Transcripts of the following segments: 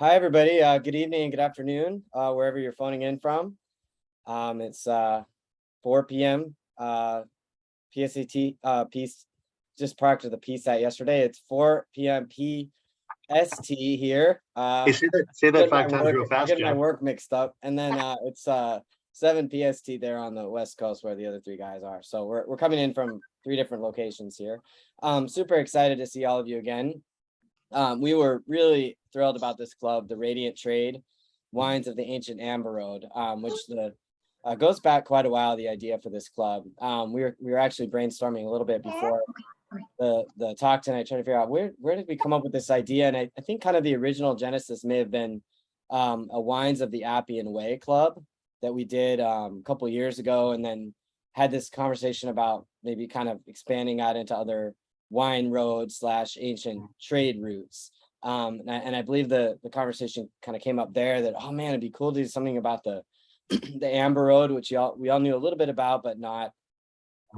Hi, everybody. Good evening and good afternoon, wherever you're phoning in from. It's 4 p.m. PSAT, peace, just prior to the PSAT yesterday. It's 4 p.m. PST here. Hey, say that 5 times real fast, getting my Jeff. work mixed up. And then it's 7 PST there on the West Coast where the other three guys are. So we're coming in from 3 different locations here. Super excited to see all of you again. We were really thrilled about this club, the Radiant Trade Wines of the Ancient Amber Road, which goes back quite a while, the idea for this club. We were actually brainstorming a little bit before the talk tonight, trying to figure out where did we come up with this idea. And I think kind of the original genesis may have been a Wines of the Appian Way club that we did a couple of years ago, and then had this conversation about maybe kind of expanding out into other wine roads / ancient trade routes. And I believe the conversation kind of came up there that, oh man, it'd be cool to do something about the the Amber Road, which we all knew a little bit about, but not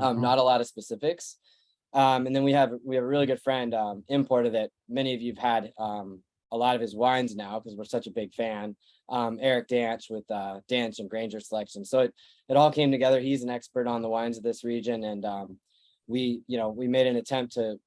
a lot of specifics. And then we have a really good friend, importer, that many of you've had a lot of his wines now because we're such a big fan. Eric Danch with Danch and Granger Selection. So it all came together. He's an expert on the wines of this region, and we made an attempt to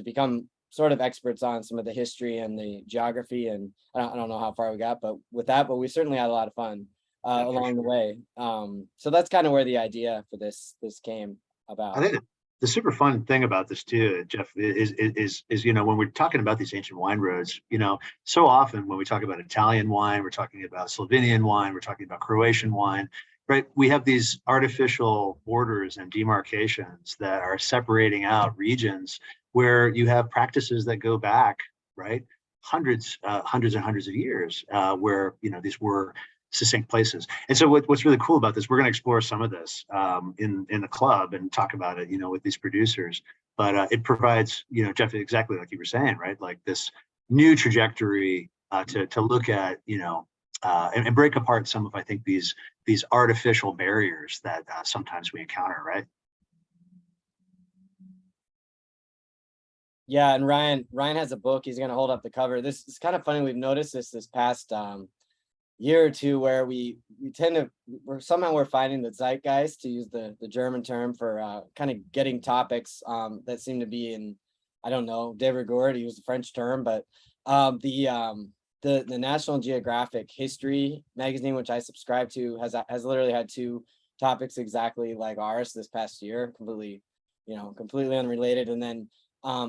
become sort of experts on some of the history and the geography, and I don't know how far we got, but we certainly had a lot of fun along the way. So that's kind of where the idea for this came about. I think the super fun thing about this too, Jeff, is when we're talking about these ancient wine roads, so often when we talk about Italian wine, we're talking about Slovenian wine, we're talking about Croatian wine, right? We have these artificial borders and demarcations that are separating out regions where you have practices that go back, right, hundreds and hundreds of years, where these were succinct places. And so what's really cool about this, we're going to explore some of this in the club and talk about it, with these producers. But it provides, Jeff, exactly like you were saying, right, like this new trajectory to look at, and break apart some of, I think, these artificial barriers that sometimes we encounter, right? Yeah, and Ryan has a book. He's going to hold up the cover. This is kind of funny. We've noticed this past year or two where we're finding the zeitgeist, to use the German term, for kind of getting topics that seem to be in, I don't know, de rigueur, to use the French term, but the National Geographic History magazine, which I subscribe to, has literally had 2 topics exactly like ours this past year, completely unrelated. And then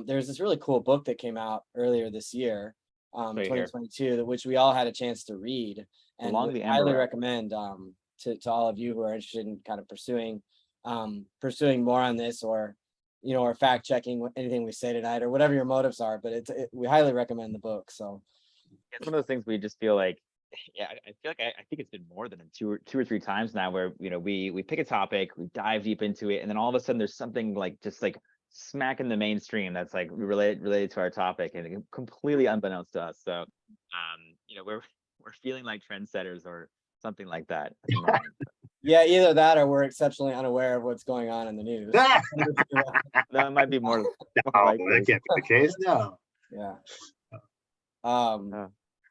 there's this really cool book that came out earlier this year, 2022, which we all had a chance to read, and highly recommend to all of you who are interested in kind of pursuing more on this, or or fact checking anything we say tonight, or whatever your motives are. But we highly recommend the book. So it's one of those things we just feel like, I feel like I think it's been more than 2 or 3 times now where we pick a topic, we dive deep into it, and then all of a sudden there's something like just like smack in the mainstream that's like related to our topic, and completely unbeknownst to us. So we're feeling like trendsetters or something like that. Yeah, either that or we're exceptionally unaware of what's going on in the news. That might be more. No, that can't be the case. No. Yeah.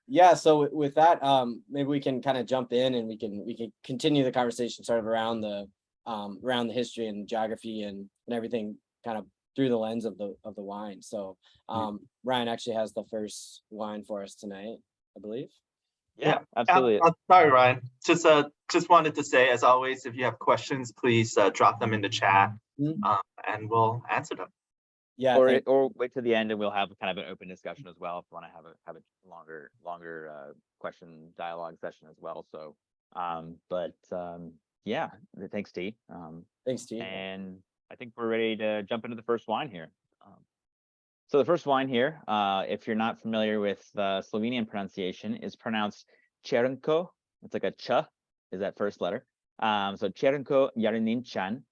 Yeah. So with that, maybe we can kind of jump in, and we can continue the conversation sort of around the history and geography and everything, kind of through the lens of the wine. So Ryan actually has the first wine for us tonight, I believe. Yeah, absolutely. Sorry, Ryan. Just wanted to say, as always, if you have questions, please drop them in the chat, and we'll answer them. Yeah, or wait to the end, and we'll have kind of an open discussion as well if you want to have a longer question dialogue session as well. So, yeah, thanks, T. Thanks, T. And I think we're ready to jump into the first wine here. So the first wine here, if you're not familiar with the Slovenian pronunciation, is pronounced Črnko. It's like a ch, is that first letter. So Črnko Jareninčan.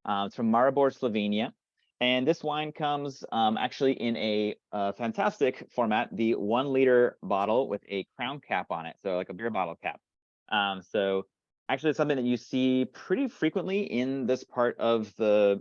It's from Maribor, Slovenia. And this wine comes actually in a fantastic format, the 1 liter bottle with a crown cap on it. So like a beer bottle cap. So actually it's something that you see pretty frequently in this part of the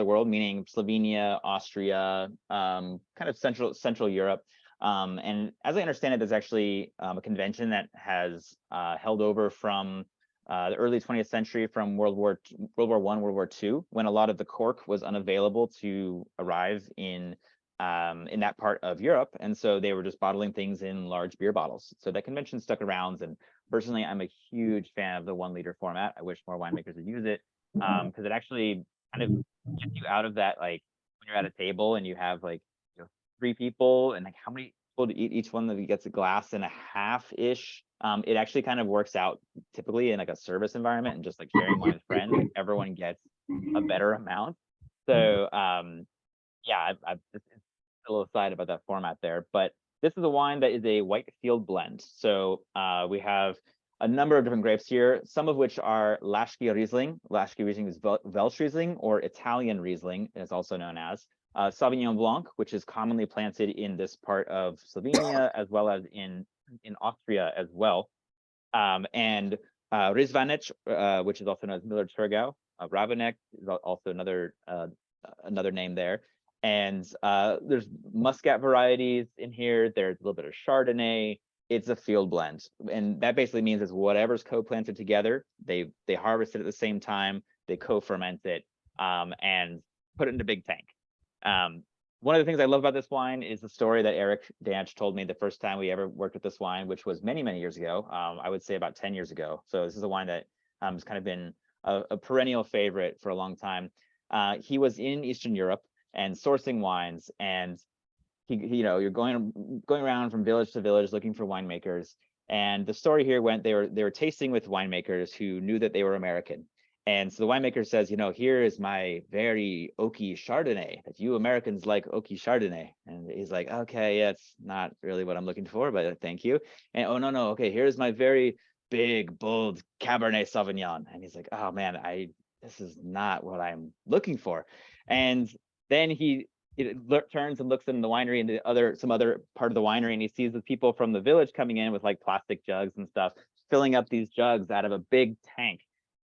world, meaning Slovenia, Austria, kind of central Europe. And as I understand it, there's actually a convention that has held over from the early 20th century, from World War I, World War II, when a lot of the cork was unavailable to arrive in that part of Europe, and so they were just bottling things in large beer bottles. So that convention stuck around, and personally, I'm a huge fan of the 1 liter format. I wish more winemakers would use it because it actually kind of gets you out of that, like when you're at a table and you have like 3 people and like how many people to eat each one that gets a glass and a half ish. It actually kind of works out typically in like a service environment and just like sharing wine with friends. Like everyone gets a better amount. So yeah, I've just a little aside about that format there, but this is a wine that is a white field blend. So we have a number of different grapes here, some of which are Lashki Riesling. Lashki Riesling is Welsh Riesling, or Italian Riesling, as also known as. Sauvignon Blanc, which is commonly planted in this part of Slovenia, as well as in Austria as well. And Rizvanec, which is also known as Miller Turgau. Ravenek is also another name there. And there's Muscat varieties in here. There's a little bit of Chardonnay. It's a field blend. And that basically means it's whatever's co-planted together. They harvest it at the same time. They co-ferment it and put it in a big tank. One of the things I love about this wine is the story that Eric Danch told me the first time we ever worked with this wine, which was many, many years ago. I would say about 10 years ago. So this is a wine that has kind of been a perennial favorite for a long time. He was in Eastern Europe and sourcing wines, and you're going around from village to village looking for winemakers. And the story here went, they were tasting with winemakers who knew that they were American. And so the winemaker says, here is my very oaky Chardonnay, that you Americans like oaky Chardonnay. And he's like, okay, yeah, it's not really what I'm looking for, but thank you. And oh, no, okay, here's my very big, bold Cabernet Sauvignon. And he's like, oh man, this is not what I'm looking for. And then he turns and looks in the winery into some other part of the winery, and he sees the people from the village coming in with like plastic jugs and stuff, filling up these jugs out of a big tank.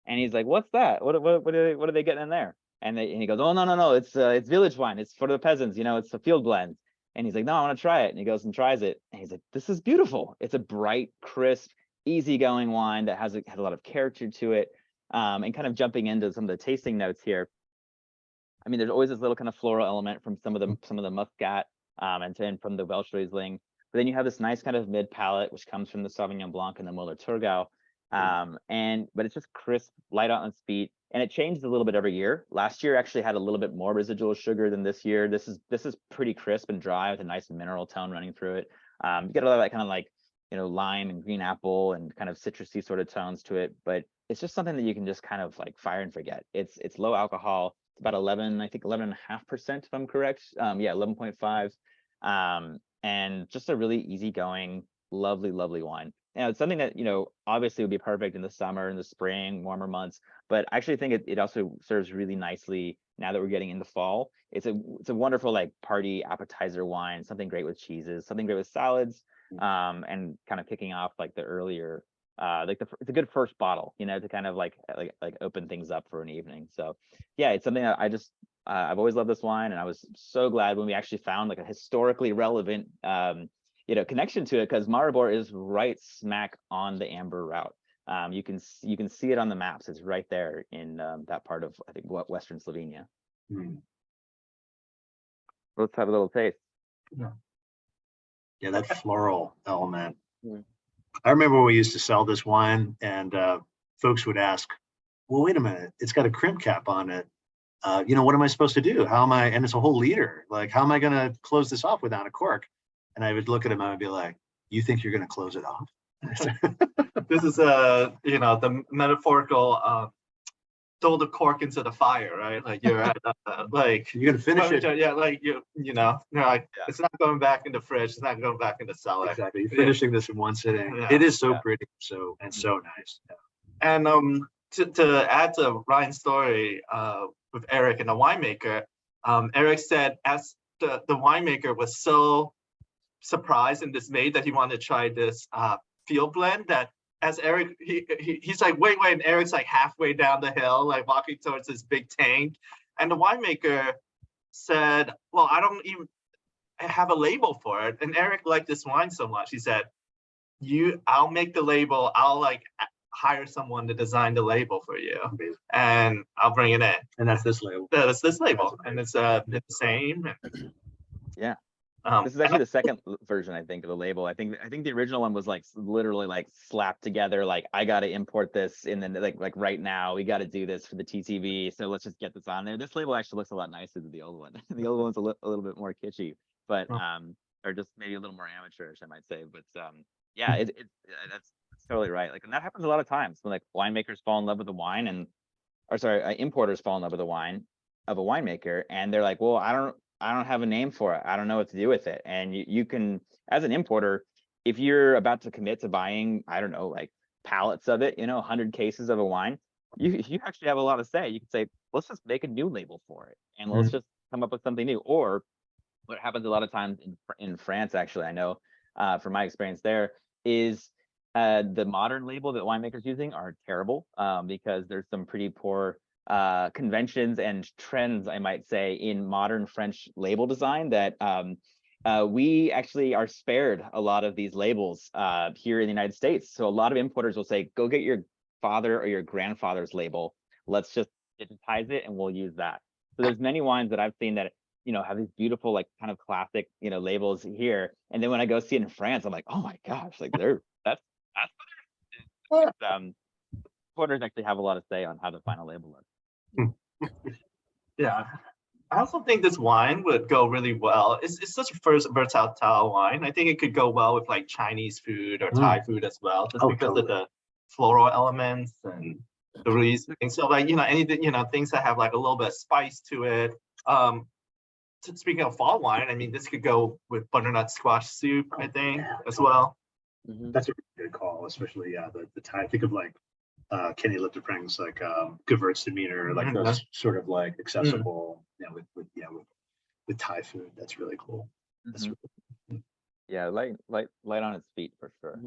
And he's like, what's that? What are they getting in there? And he goes, oh, no, it's village wine. It's for the peasants, it's a field blend. And he's like, no, I want to try it. And he goes and tries it. And he's like, this is beautiful. It's a bright, crisp, easygoing wine that has a lot of character to it. And kind of jumping into some of the tasting notes here. I mean, there's always this little kind of floral element from some of the Muscat and then from the Welsh Riesling. But then you have this nice kind of mid palate, which comes from the Sauvignon Blanc and the Müller Thurgau. But it's just crisp, light on its feet, and it changes a little bit every year. Last year actually had a little bit more residual sugar than this year. This is pretty crisp and dry with a nice mineral tone running through it. You get a lot of that kind of like lime and green apple and kind of citrusy sort of tones to it, but it's just something that you can just kind of like fire and forget. It's low alcohol. It's about 11.5%, if I'm correct. 11.5. And just a really easygoing, lovely wine. Now, it's something that, obviously would be perfect in the summer, in the spring, warmer months, but I actually think it also serves really nicely now that we're getting into fall. It's a wonderful like party appetizer wine, something great with cheeses, something great with salads, and kind of kicking off like the earlier, it's a good first bottle, to kind of like open things up for an evening. So yeah, it's something that I've always loved this wine, and I was so glad when we actually found like a historically relevant connection to it, because Maribor is right smack on the amber route. You can see it on the maps. It's right there in that part of, I think, Western Slovenia. Let's have a little taste. Yeah, that floral element. I remember when we used to sell this wine, and folks would ask, well, wait a minute, it's got a crimp cap on it. What am I supposed to do? And it's a whole liter. Like, how am I going to close this off without a cork? And I would look at him and I'd be like, you think you're going to close it off? This is the metaphorical throw the cork into the fire, right? Like you're at you're going to finish it. Yeah, like it's not going back in the fridge. It's not going back in the cellar. Exactly. You're finishing this in one sitting. Yeah. It is so pretty, so nice. Yeah. And to add to Ryan's story with Eric and the winemaker, Eric said as the winemaker was so surprised and dismayed that he wanted to try this field blend, that as Eric, he's like, wait, and Eric's like halfway down the hill, like walking towards this big tank. And the winemaker said, well, have a label for it. And Eric liked this wine so much. He said, I'll make the label. I'll like hire someone to design the label for you, and I'll bring it in. And that's this label. That's this label, and it's the same. Yeah. This is actually the second version, I think, of the label. I think the original one was like literally like slapped together. Like, I got to import this, and then like right now we got to do this for the TTV. So let's just get this on there. This label actually looks a lot nicer than the old one. The old one's a little bit more kitschy, but or just maybe a little more amateurish, I might say. But yeah, that's totally right. Like, and that happens a lot of times when like winemakers fall in love with the wine, and importers fall in love with the wine of a winemaker, and they're like, well, I don't have a name for it. I don't know what to do with it. And you can, as an importer, if you're about to commit to buying, I don't know, like pallets of it, 100 cases of a wine, you actually have a lot to say. You can say, let's just make a new label for it, and let's just come up with something new. Or what happens a lot of times in France, actually, I know from my experience there, is the modern label that winemakers using are terrible because there's some pretty poor conventions and trends, I might say, in modern French label design that we actually are spared a lot of these labels here in the United States. So a lot of importers will say, go get your father or your grandfather's label. Let's just digitize it and we'll use that. So there's many wines that I've seen that have these beautiful, like kind of classic, labels here. And then when I go see it in France, I'm like, oh my gosh, like that's what importers actually have a lot to say on how the final label looks. Yeah, I also think this wine would go really well. It's such a versatile wine. I think it could go well with like Chinese food or Thai food as well, just because of the floral elements and the release things. So like, anything, things that have like a little bit of spice to it. Speaking of fall wine, I mean, this could go with butternut squash soup, I think, as well. That's a really good call, especially the Thai. Think of like Kenny Lipptepring's like Gewürztraminer, like those sort of like accessible, with Thai food. That's really cool. That's really cool. Yeah, light on its feet for sure.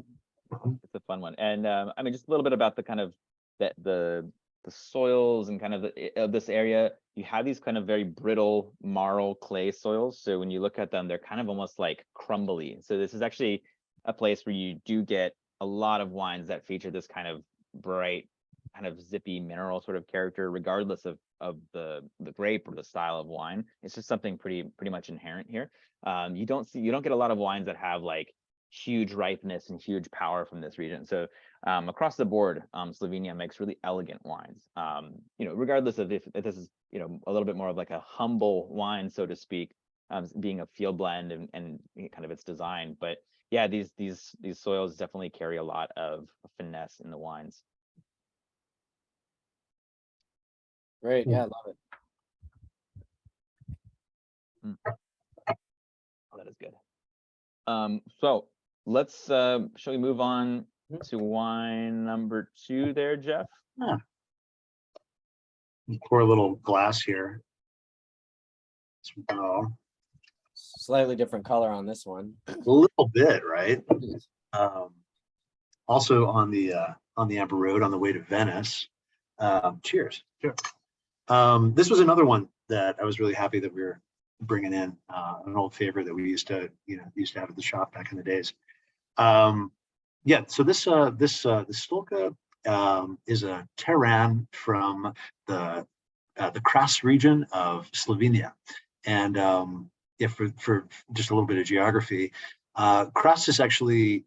It's a fun one. And I mean, just a little bit about the kind of the soils and kind of this area. You have these kind of very brittle marl clay soils. So when you look at them, they're kind of almost like crumbly. So this is actually a place where you do get a lot of wines that feature this kind of bright, kind of zippy mineral sort of character, regardless of the grape or the style of wine. It's just something pretty much inherent here. You don't get a lot of wines that have like huge ripeness and huge power from this region. So across the board, Slovenia makes really elegant wines. Regardless of if this is a little bit more of like a humble wine, so to speak, being a field blend and kind of its design. But yeah, these soils definitely carry a lot of finesse in the wines. Great, yeah, I love it. Oh, that is good. So let's shall we move on to wine number 2 there, Jeff? Yeah. Pour a little glass here. Slightly different color on this one. A little bit, right? Also on the Amber Road on the way to Venice. Cheers. Sure. This was another one that I was really happy that we were bringing in, an old favorite that we used to have at the shop back in the days. Yeah, so this Štoka is a Teran from the Kras region of Slovenia, and for just a little bit of geography, Kras is actually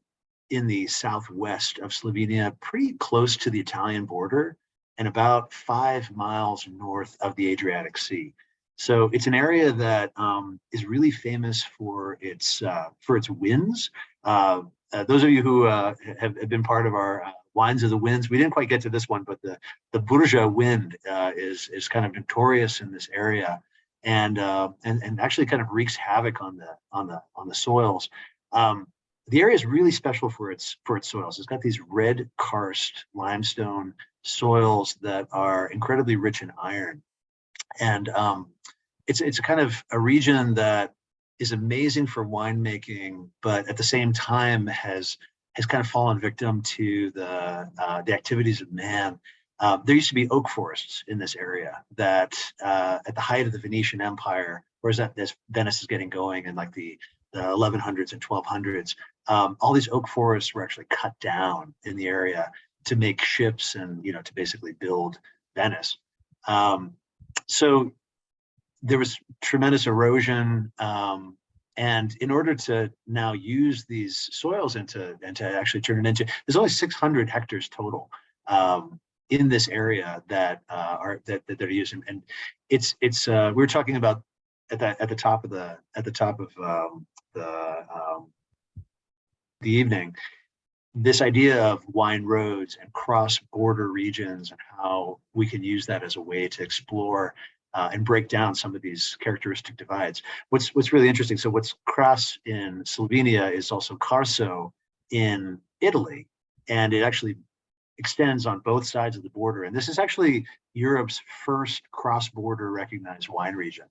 in the southwest of Slovenia, pretty close to the Italian border, and about 5 miles north of the Adriatic Sea. So it's an area that is really famous for its winds. Those of you who have been part of our Wines of the Winds, we didn't quite get to this one, but the Burja wind is kind of notorious in this area, and actually kind of wreaks havoc on the soils. The area is really special for its soils. It's got these red karst limestone soils that are incredibly rich in iron, and it's a kind of a region that is amazing for winemaking, but at the same time has kind of fallen victim to the activities of man. There used to be oak forests in this area that at the height of the Venetian Empire whereas as Venice is getting going in like the 1100s and 1200s, all these oak forests were actually cut down in the area to make ships and, to basically build Venice. So there was tremendous erosion. And in order to now use these soils and to actually turn it into, there's only 600 hectares total in this area that they're using. And it's we were talking about at the top of the evening, this idea of wine roads and cross-border regions and how we can use that as a way to explore and break down some of these characteristic divides. What's really interesting, so what's Kras in Slovenia is also Carso in Italy, and it actually extends on both sides of the border. And this is actually Europe's first cross-border recognized wine region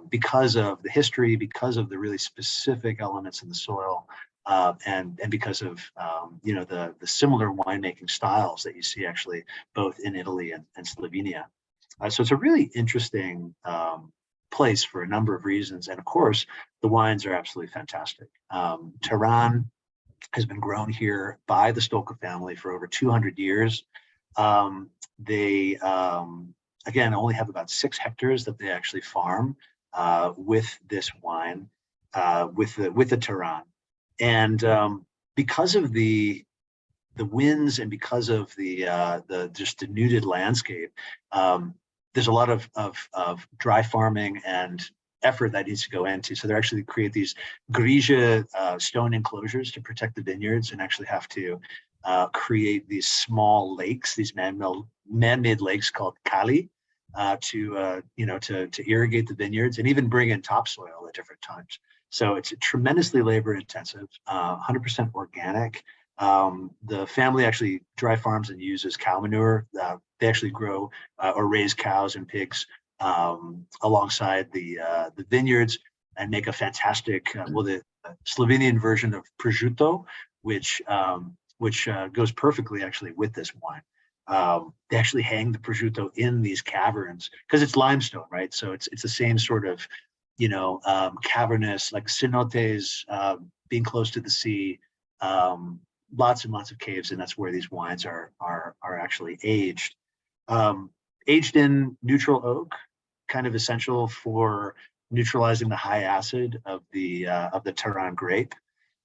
because of the history, because of the really specific elements in the soil, and because of the similar winemaking styles that you see actually both in Italy and Slovenia. So it's a really interesting place for a number of reasons. And of course, the wines are absolutely fantastic. Teran has been grown here by the Štoka family for over 200 years. They, again, only have about 6 hectares that they actually farm with this wine, with the Teran. And because of the winds and because of the just denuded landscape, there's a lot of dry farming and effort that needs to go into. So they actually create these grija stone enclosures to protect the vineyards, and actually have to create these small lakes, these man-made lakes called kali, to irrigate the vineyards and even bring in topsoil at different times. So it's tremendously labor intensive, 100% organic. The family actually dry farms and uses cow manure. They actually grow or raise cows and pigs alongside the vineyards, and make a fantastic, the Slovenian version of prosciutto, which goes perfectly actually with this wine. They actually hang the prosciutto in these caverns because it's limestone, right? So it's the same sort of, cavernous, like cenotes, being close to the sea, lots and lots of caves, and that's where these wines are actually aged. Aged in neutral oak, kind of essential for neutralizing the high acid of the Teran grape.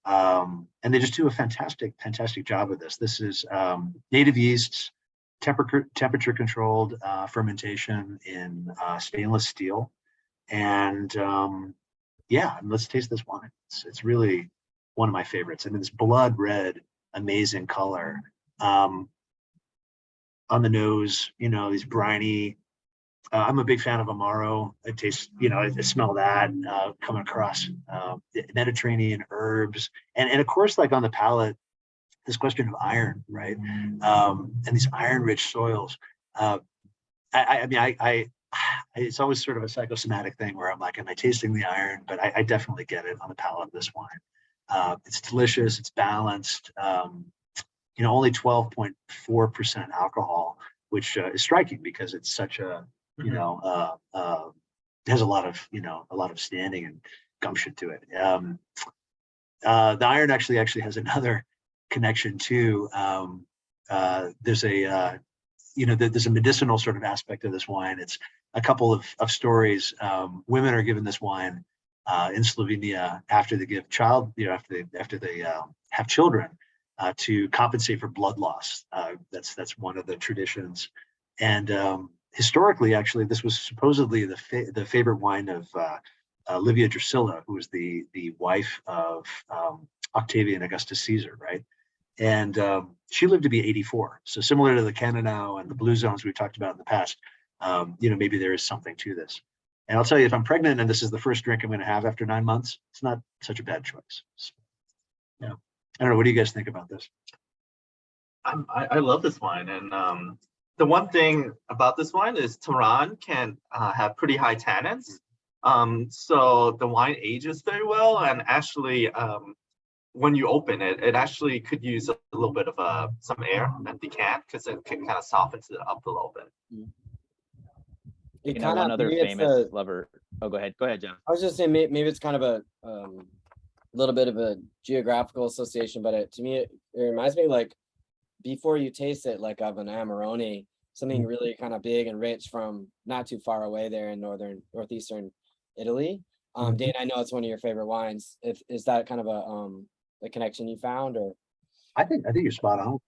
And they just do a fantastic job of this. This is native yeasts, temperature controlled fermentation in stainless steel. And let's taste this wine. It's really one of my favorites. I mean, this blood red, amazing color. On the nose, these briny. I'm a big fan of Amaro. It tastes, I smell that coming across Mediterranean herbs, and of course, like on the palate, this question of iron, right? And these iron-rich soils. It's always sort of a psychosomatic thing where I'm like, am I tasting the iron? But I definitely get it on the palate of this wine. It's delicious. It's balanced. Only 12.4% alcohol, which is striking because it's such a, has a lot of standing and gumption to it. The iron actually has another connection too. There's a medicinal sort of aspect of this wine. It's a couple of stories. Women are given this wine in Slovenia after they give after they have children, to compensate for blood loss. That's one of the traditions. And historically, actually, this was supposedly the favorite wine of Livia Drusilla, who was the wife of Octavian Augustus Caesar, right? And she lived to be 84. So similar to the Cananau and the blue zones we've talked about in the past, maybe there is something to this. And I'll tell you, if I'm pregnant and this is the first drink I'm going to have after 9 months, it's not such a bad choice. Yeah. I don't know. What do you guys think about this? I love this wine. And the one thing about this wine is Teran can have pretty high tannins. So the wine ages very well. And actually, when you open it, it actually could use a little bit of some air and decant, because it can kind of soften it up a little bit. It You know, kind one of other maybe it's famous a, lover. Oh, go ahead, Jeff. I was just saying maybe it's kind of a little bit of a geographical association, but to me it reminds me like before you taste it like of an Amarone, something really kind of big and rich from not too far away there in northeastern Italy. Dane, I know it's one of your favorite wines. Is that kind of a connection you found, or? I think you're spot on.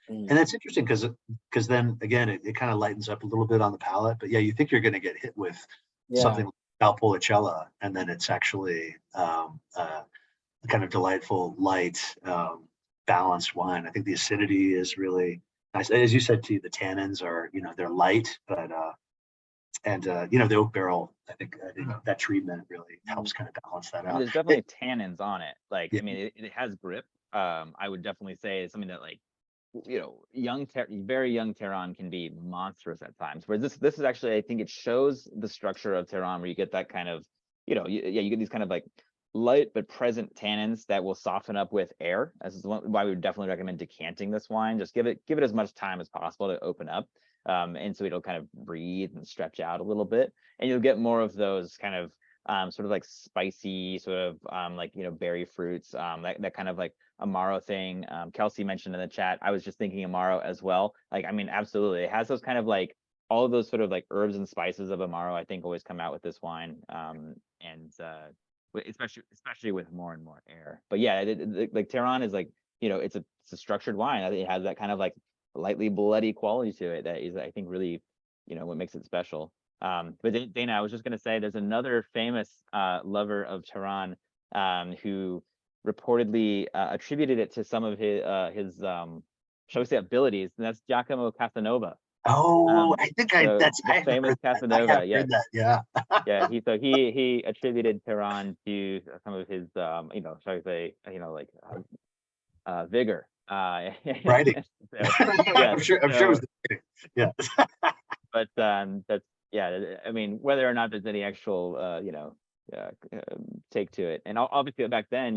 And that's interesting because then again it kind of lightens up a little bit on the palate. But yeah, you think you're going to get hit with something like Valpolicella, and then it's actually kind of delightful, light, balanced wine. I think the acidity is really nice. As you said too, the tannins are, they're light, but the oak barrel, I think that treatment really helps kind of balance that out. There's definitely tannins on it. Like, Yeah. I mean, it has grip. I would definitely say it's something that, like, very young Teran can be monstrous at times. Whereas this is actually, I think it shows the structure of Teran where you get that kind of, you get these kind of like light but present tannins that will soften up with air. This is why we would definitely recommend decanting this wine. Just give it as much time as possible to open up. And so it'll kind of breathe and stretch out a little bit, and you'll get more of those kind of sort of like spicy, sort of like berry fruits, that kind of like Amaro thing. Kelsey mentioned in the chat. I was just thinking Amaro as well. Like, I mean, absolutely, it has those kind of like all of those sort of like herbs and spices of Amaro. I think always come out with this wine, and especially with more and more air. But yeah, like Teran is like it's a structured wine. It has that kind of like lightly bloody quality to it that is, I think, really what makes it special. But Dana, I was just going to say there's another famous lover of Teran who reportedly attributed it to some of his shall we say abilities, and that's Giacomo Casanova. Oh, I think that's the famous Casanova. Yeah. Yeah. Yeah, he attributed Teran to some of his shall we say like vigor. Writing. So, yeah, I'm sure it was yeah. But that's, yeah, I mean, whether or not there's any actual take to it, and obviously back then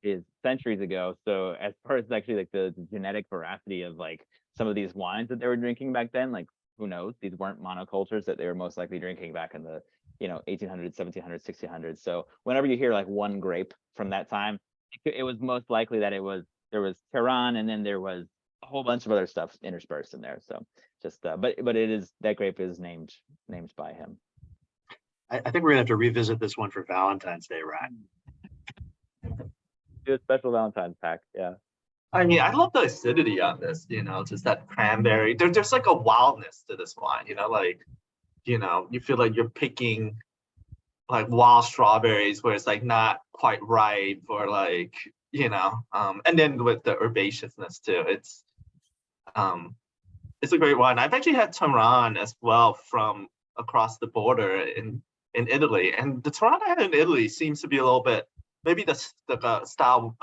his centuries ago, so as far as actually like the genetic veracity of like some of these wines that they were drinking back then, like who knows, these weren't monocultures that they were most likely drinking back in the 1800s, 1700s, 1600s. So whenever you hear like one grape from that time, it was most likely that there was Teran, and then there was a whole bunch of other stuff interspersed in there. So just but it is, that grape is named by him. I think we're gonna have to revisit this one for Valentine's Day, right? Do a special Valentine's pack. Yeah. I mean, I love the acidity on this, just that cranberry. There's like a wildness to this wine, like, you feel like you're picking like wild strawberries where it's like not quite ripe, or like, and then with the herbaceousness too. It's a great wine. I've actually had Teran as well from across the border in Italy, and the Teran I had in Italy seems to be a little bit, maybe the style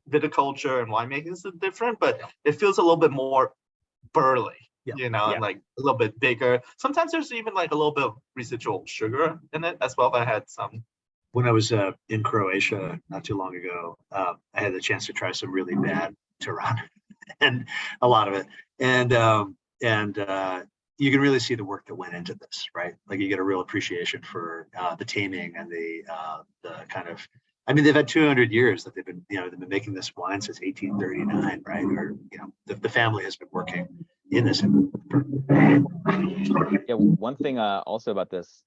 viticulture and winemaking is different, but it feels a little bit more burly, and like a little bit bigger. Sometimes there's even like a little bit of residual sugar in it as well. I had some. When I was in Croatia not too long ago, I had the chance to try some really bad Teran, and a lot of it, and you can really see the work that went into this, right? Like you get a real appreciation for the taming and the kind of. I mean, they've had 200 years that they've been making this wine since 1839, right? Or the family has been working in this. Yeah, one thing also about this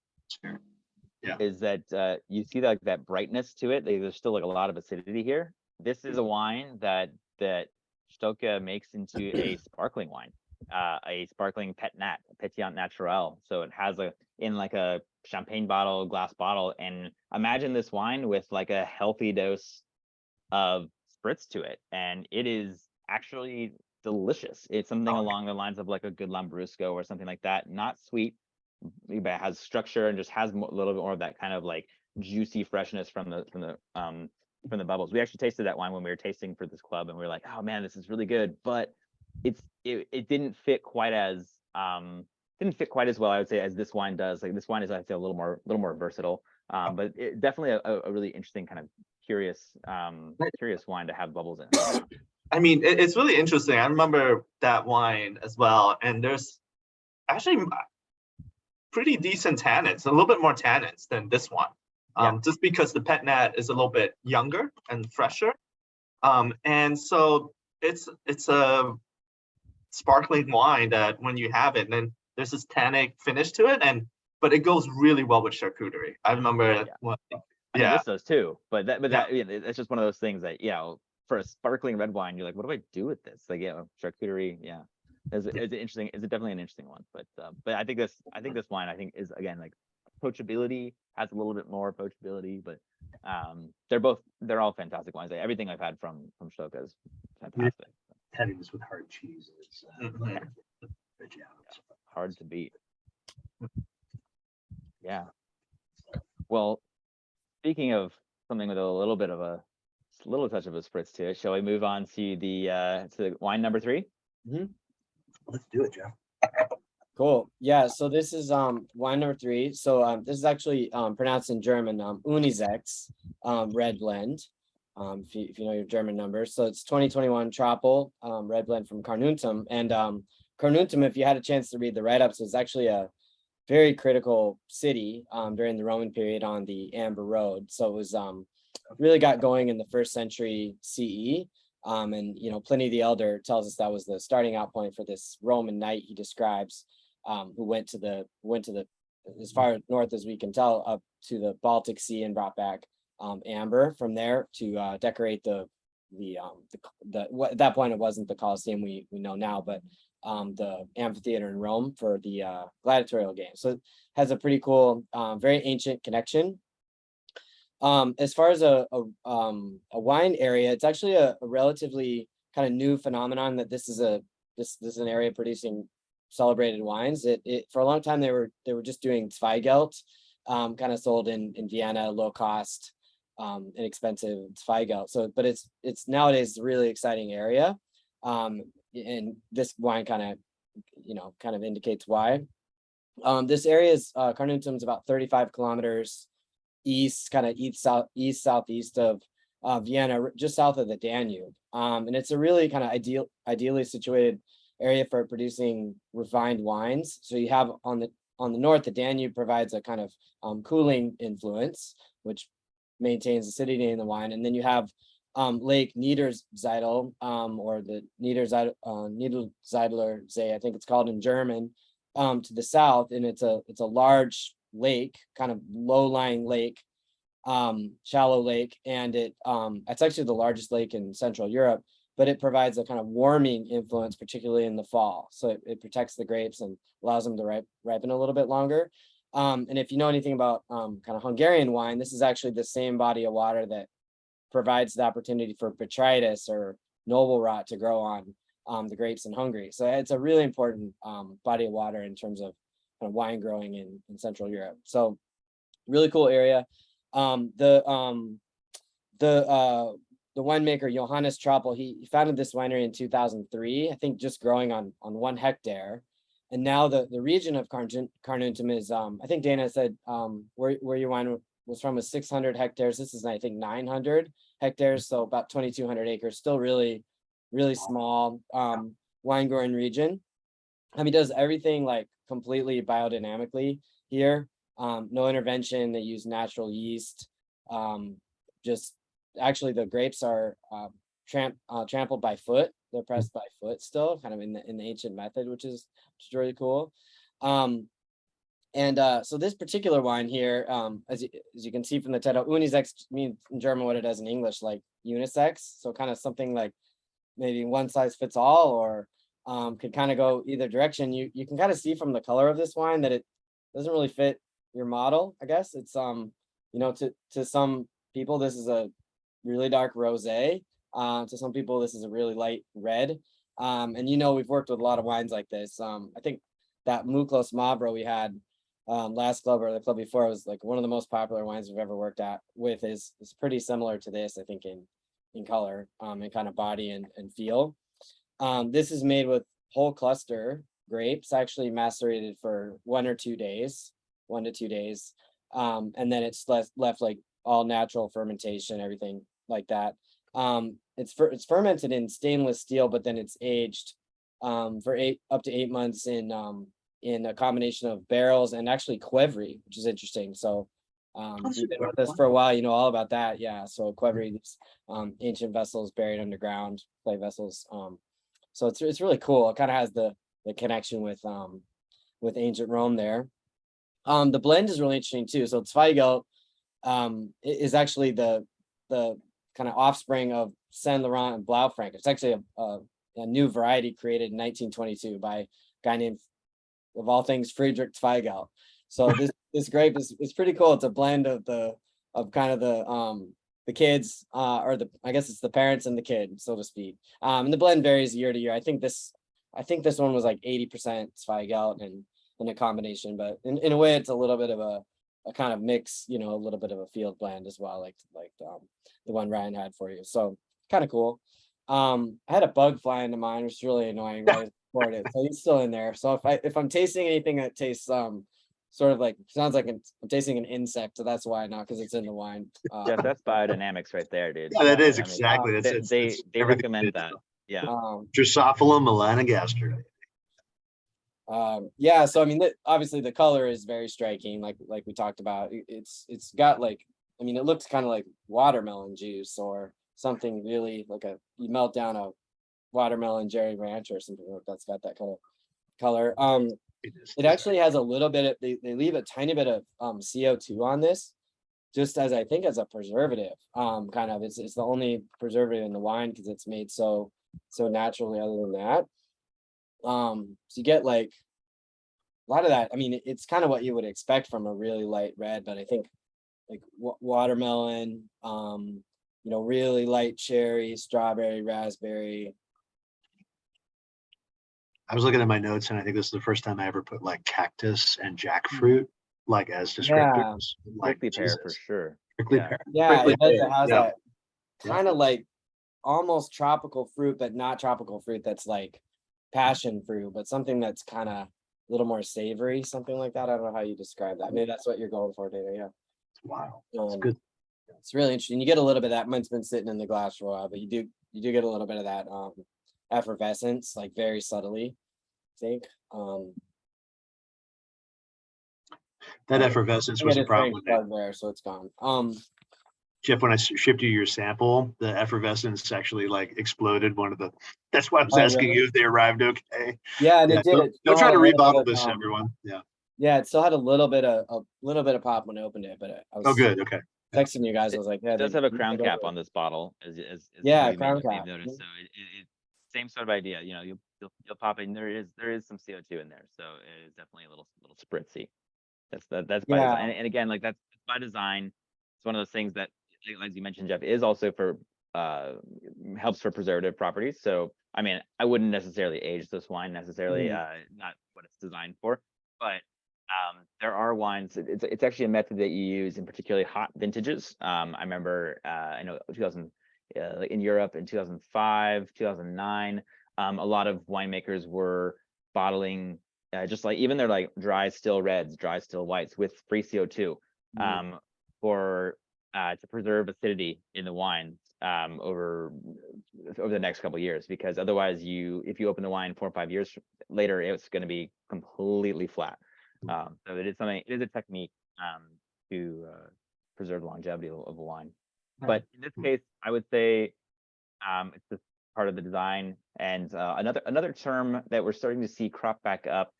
is that you see that brightness to it. There's still like a lot of acidity here. This is a wine that Štoka makes into a sparkling wine, a sparkling pétillant naturel. So it has in like a champagne bottle, glass bottle, and imagine this wine with like a healthy dose of spritz to it, and it is actually delicious. It's something along the lines of like a good Lambrusco or something like that. Not sweet, but it has structure and just has a little bit more of that kind of like juicy freshness from the bubbles. We actually tasted that wine when we were tasting for this club, and we were like, oh man, this is really good, but it didn't fit quite as well, I would say, as this wine does. Like this wine is, I'd say, a little more versatile, but definitely a really interesting kind of curious wine to have bubbles in. I mean, it's really interesting. I remember that wine as well, and there's actually pretty decent tannins, a little bit more tannins than this one. Just because the pet nat is a little bit younger and fresher. And so it's a sparkling wine that when you have it, then there's this tannic finish to it, but it goes really well with charcuterie. I remember I mean, this does too, but it's just one of those things that, for a sparkling red wine, you're like, what do I do with this? Like, charcuterie, it's interesting. It's definitely an interesting one, but I think this wine, is, again, like, approachability, has a little bit more approachability, but they're all fantastic wines. Like, everything I've had from Štoka is fantastic. Having this with hard cheeses, hard to beat. Yeah. Well, speaking of something with a little bit of a little touch of a spritz to it, shall we move on to the wine number 3? Let's do it, Jeff. Cool. Yeah. So this is wine number 3. So this is actually pronounced in German Unisechs red blend. If you know your German numbers. So it's 2021 Trapl red blend from Carnuntum. And Carnuntum, if you had a chance to read the write-ups, was actually a very critical city during the Roman period on the Amber Road. So it was really got going in the 1st century CE. And Pliny the Elder tells us that was the starting out point for this Roman knight he describes, who went to the as far north as we can tell up to the Baltic Sea and brought back amber from there to decorate the at that point it wasn't the Colosseum we know now, but the amphitheater in Rome for the gladiatorial game. So it has a pretty cool, very ancient connection. As far as a wine area, it's actually a relatively kind of new phenomenon that this is an area producing celebrated wines. It for a long time they were just doing Zweigelt, kind of sold in Vienna, low cost, inexpensive Zweigelt. So, but it's nowadays a really exciting area. And this wine kind of indicates why. This area is Carnuntum is about 35 kilometers east, kind of southeast of Vienna, just south of the Danube. And it's a really kind of ideally situated area for producing refined wines. So you have on the north, the Danube provides a kind of cooling influence, which maintains acidity in the wine. And then you have Lake Niederseidl, or the Niederseidler See, I think it's called in German, to the south, and it's a large lake, kind of low-lying lake, shallow lake, and it's actually the largest lake in Central Europe, but it provides a kind of warming influence, particularly in the fall. So it protects the grapes and allows them to ripen a little bit longer. And if you know anything about kind of Hungarian wine, this is actually the same body of water that provides the opportunity for botrytis or noble rot to grow on the grapes in Hungary. So it's a really important body of water in terms of kind of wine growing in Central Europe. So really cool area. The winemaker Johannes Trapl, he founded this winery in 2003, I think just growing on 1 hectare. And now the region of Carnuntum is, I think Dana said where your wine was from was 600 hectares. This is, I think, 900 hectares, so about 2,200 acres, still really, really small wine growing region. He does everything like completely biodynamically here. No intervention. They use natural yeast. Just actually the grapes are trampled by foot. They're pressed by foot still, kind of in the ancient method, which is really cool. So this particular wine here, as you can see from the title, Unisex means in German what it does in English, like unisex. So kind of something like maybe one size fits all, or could kind of go either direction. You can kind of see from the color of this wine that it doesn't really fit your model, I guess. It's to some people this is a really dark rosé. To some people this is a really light red. And we've worked with a lot of wines like this. I think that Muklos Mavro we had last club or the club before was like one of the most popular wines we've ever worked with is pretty similar to this, I think, in color and kind of body and feel. This is made with whole cluster grapes, actually macerated for 1 to 2 days. And then it's left like all natural fermentation, everything like that. It's fermented in stainless steel, but then it's aged for up to 8 months in in a combination of barrels and actually Qvevri, which is interesting. So you've been with us for a while, you know all about that. Yeah. So Qvevri, these ancient vessels buried underground, clay vessels. So it's really cool. It kind of has the connection with ancient Rome there. The blend is really interesting too. So Zweigelt is actually the kind of offspring of Saint Laurent and Blaufränkisch. It's actually a new variety created in 1922 by a guy named, of all things, Friedrich Zweigelt. So this grape is pretty cool. It's a blend of the kids, or I guess it's the parents and the kid, so to speak. And the blend varies year to year. I think this one was like 80% Zweigelt and in a combination, but in a way it's a little bit of a kind of mix, you know, a little bit of a field blend as well, like the one Ryan had for you. So kind of cool. I had a bug fly into mine, which is really annoying. Right? It, so he's still in there. So if I'm tasting anything that tastes sort of like, sounds like I'm tasting an insect, so that's why, not because it's in the wine. Jeff, that's biodynamics right there, dude. Yeah, that is I mean, exactly. they everything recommend is. that. Yeah. Drosophila melanogaster. Yeah, so I mean, obviously the color is very striking, like we talked about. It's got like, I mean, it looks kind of like watermelon juice or something, really like you melt down a watermelon Jerry Rancher or something like that's got that kind of color. It actually has a little bit of, they leave a tiny bit of CO2 on this, just as I think as a preservative. Kind of, it's the only preservative in the wine because it's made so naturally. Other than that, so you get like a lot of that. I mean, it's kind of what you would expect from a really light red, but I think like watermelon, you know, really light cherry, strawberry, raspberry. I was looking at my notes, and I think this is the first time I ever put like cactus and jackfruit like as descriptors. Like Prickly pear for sure. prickly Yeah. pear. Yeah, Prickly it does. pear, It has yeah. that kind of like almost tropical fruit, but not tropical fruit. That's like passion fruit, but something that's kind of a little more savory, something like that. I don't know how you describe that. Maybe that's what you're going for, Dana. Yeah. Wow, that's good. It's really interesting. You get a little bit of that. Mine's been sitting in the glass for a while, but you do get a little bit of that effervescence, like very subtly, I think. That effervescence was a problem. There, so it's gone. Jeff, when I shipped you your sample, the effervescence actually like exploded one of the. That's why I was asking really? you if they arrived okay. Yeah, and it did. Don't try to rebottle this, everyone. Yeah. Yeah, it still had a little bit of pop when I opened it, but I was. Oh, good. Okay. Texting you guys, I was like, yeah, it does have a crown cap on this bottle, as yeah, crown cap. Noticed. So it same sort of idea. You know, you'll pop it, and there is some CO2 in there, so it is definitely a little spritzy. That's by design, and again, like that's by design. It's one of those things that, as you mentioned, Jeff, is also for helps for preservative properties. So I mean, I wouldn't necessarily age this wine necessarily, not what it's designed for, but there are wines. It's actually a method that you use in particularly hot vintages. I remember, I know 2000 in Europe in 2005, 2009, a lot of winemakers were bottling just like even they're like dry still reds, dry still whites with free CO2 for to preserve acidity in the wine over the next couple of years, because otherwise if you open the wine 4 or 5 years later, it's going to be completely flat. So it is a technique to preserve the longevity of a wine. But in this case, I would say it's just part of the design. And another term that we're starting to see crop back up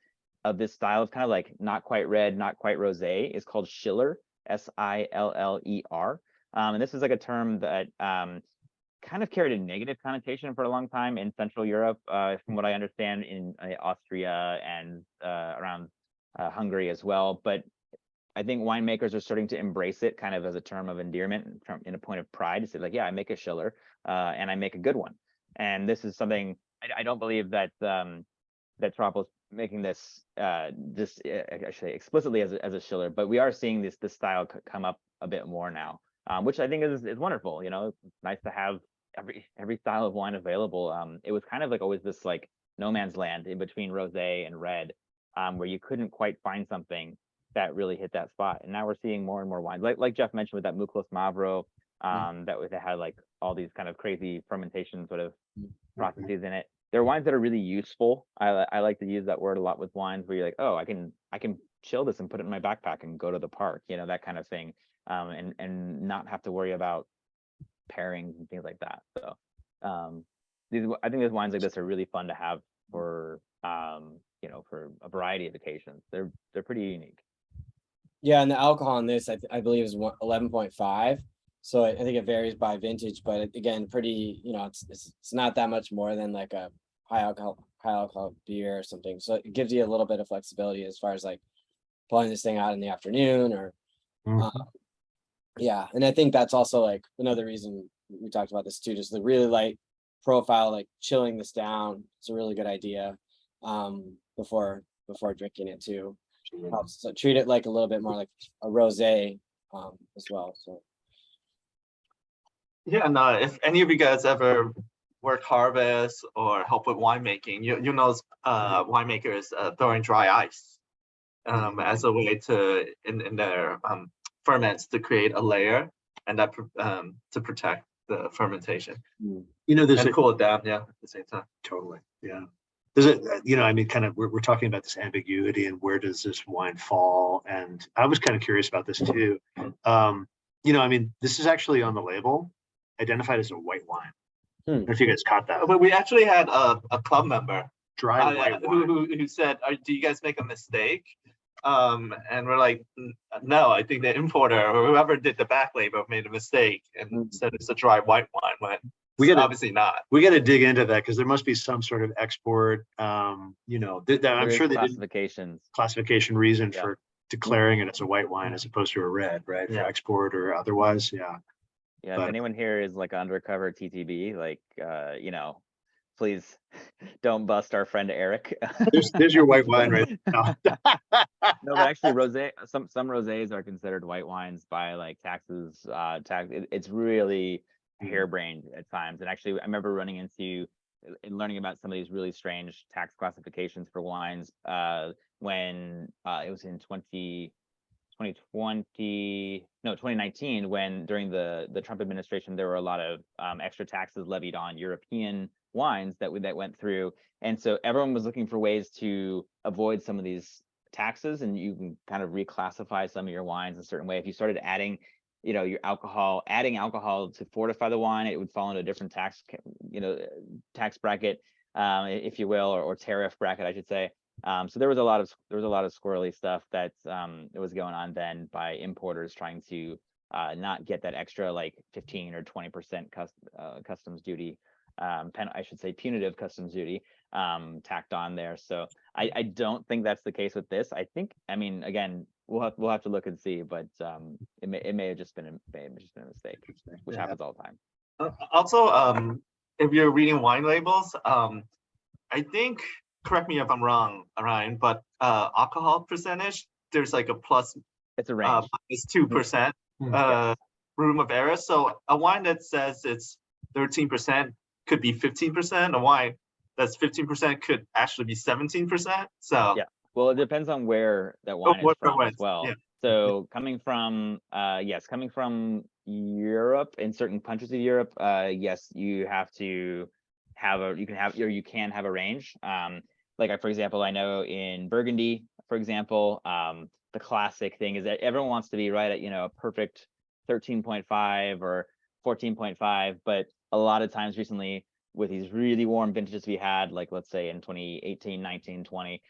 of this style of kind of like not quite red, not quite rosé is called Schiller, Siller. And this is like a term that kind of carried a negative connotation for a long time in Central Europe, from what I understand, in Austria and around Hungary as well. But I think winemakers are starting to embrace it kind of as a term of endearment, in a point of pride, to say like, yeah, I make a Schiller and I make a good one. And this is something I don't believe that that Trapl is making this actually explicitly as a Schiller, but we are seeing this style come up a bit more now, which I think is wonderful. You know, it's nice to have every style of wine available. It was kind of like always this like no man's land in between rosé and red, where you couldn't quite find something that really hit that spot. And now we're seeing more and more wines, like Jeff mentioned with that Muclos Mavro, that had like all these kind of crazy fermentation sort of processes in it. they're wines that are really useful. I like to use that word a lot with wines where you're like, oh, I can chill this and put it in my backpack and go to the park, that kind of thing, and not have to worry about pairings and things like that. So I think these wines like this are really fun to have for for a variety of occasions. They're pretty unique. Yeah, and the alcohol in this, I believe, is 11.5. So I think it varies by vintage, but again, pretty, it's not that much more than like a high alcohol beer or something. So it gives you a little bit of flexibility as far as like pulling this thing out in the afternoon or, yeah. And I think that's also like another reason we talked about this too, just the really light profile, like chilling this down. It's a really good idea before drinking it too. Helps. So treat it like a little bit more like a rosé as well. So. Yeah, and if any of you guys ever work harvest or help with winemaking, you know winemakers throwing dry ice as a way to in their ferments to create a layer and that to protect the fermentation. There's and cool it down, at the same time. Totally, yeah. There's I mean, kind of, we're talking about this ambiguity and where does this wine fall? And I was kind of curious about this too. I mean, this is actually on the label, identified as a white wine. I don't know if you guys caught that. But we actually had a club member Dry white wine. who said, do you guys make a mistake? And we're like, no, I think the importer or whoever did the back label made a mistake and said it's a dry white wine. When obviously not. We got to dig into that because there must be some sort of export. I'm sure they did classification reason for declaring it as a white wine as opposed to a red, right? For export or otherwise, Yeah, if anyone here is like undercover TTB, like please don't bust our friend Eric. there's your white wine right now. No, but actually rosé, some rosés are considered white wines by like taxes. It's really harebrained at times. And actually I remember running into and learning about some of these really strange tax classifications for wines when it was in 2019, when during the Trump administration there were a lot of extra taxes levied on European wines that went through, and so everyone was looking for ways to avoid some of these taxes, and you can kind of reclassify some of your wines in a certain way. If you started adding your adding alcohol to fortify the wine, it would fall into a different tax bracket, if you will, or tariff bracket, I should say. So there was a lot of squirrely stuff that was going on then by importers trying to not get that extra like 15 or 20% customs duty, I should say punitive customs duty tacked on there. So I don't think that's the case with this. I mean, again, we'll have to look and see, but it may have just been a mistake, which happens all the time. Also, if you're reading wine labels, I think, correct me if I'm wrong, Ryan, but alcohol percentage, there's like a plus. It's a range. Minus 2% room of error. So a wine that says it's 13% could be 15%. A wine that's 15% could actually be 17%. So yeah. Well, it depends on where that wine is from as well. Yeah. So coming from Europe, in certain countries of Europe, yes, you can have a range. Like for example, I know in Burgundy, for example, the classic thing is that everyone wants to be right at a perfect 13.5 or 14.5, but a lot of times recently with these really warm vintages we had, like let's say in 2018, 19, 20,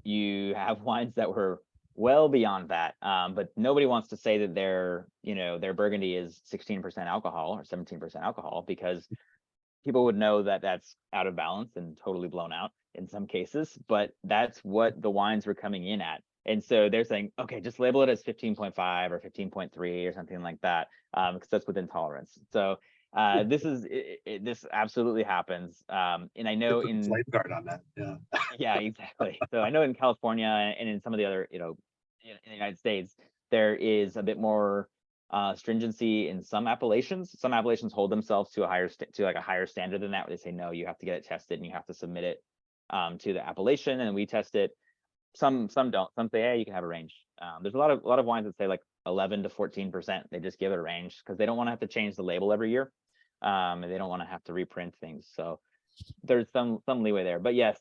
you have wines that were well beyond that, but nobody wants to say that their Burgundy is 16% alcohol or 17% alcohol, because people would know that that's out of balance and totally blown out in some cases, but that's what the wines were coming in at. And so they're saying, okay, just label it as 15.5 or 15.3 or something like that, because that's within tolerance. So this absolutely happens. And I know in lifeguard on that. Yeah. Yeah, exactly. So I know in California and in some of the other, in the United States, there is a bit more stringency in some appellations. Some appellations hold themselves to a higher standard than that, where they say, no, you have to get it tested and you have to submit it to the appellation, and we test it. Some don't. Some say, hey, you can have a range. There's a lot of wines that say like 11 to 14%. They just give it a range because they don't want to have to change the label every year, and they don't want to have to reprint things. So there's some leeway there. But yes,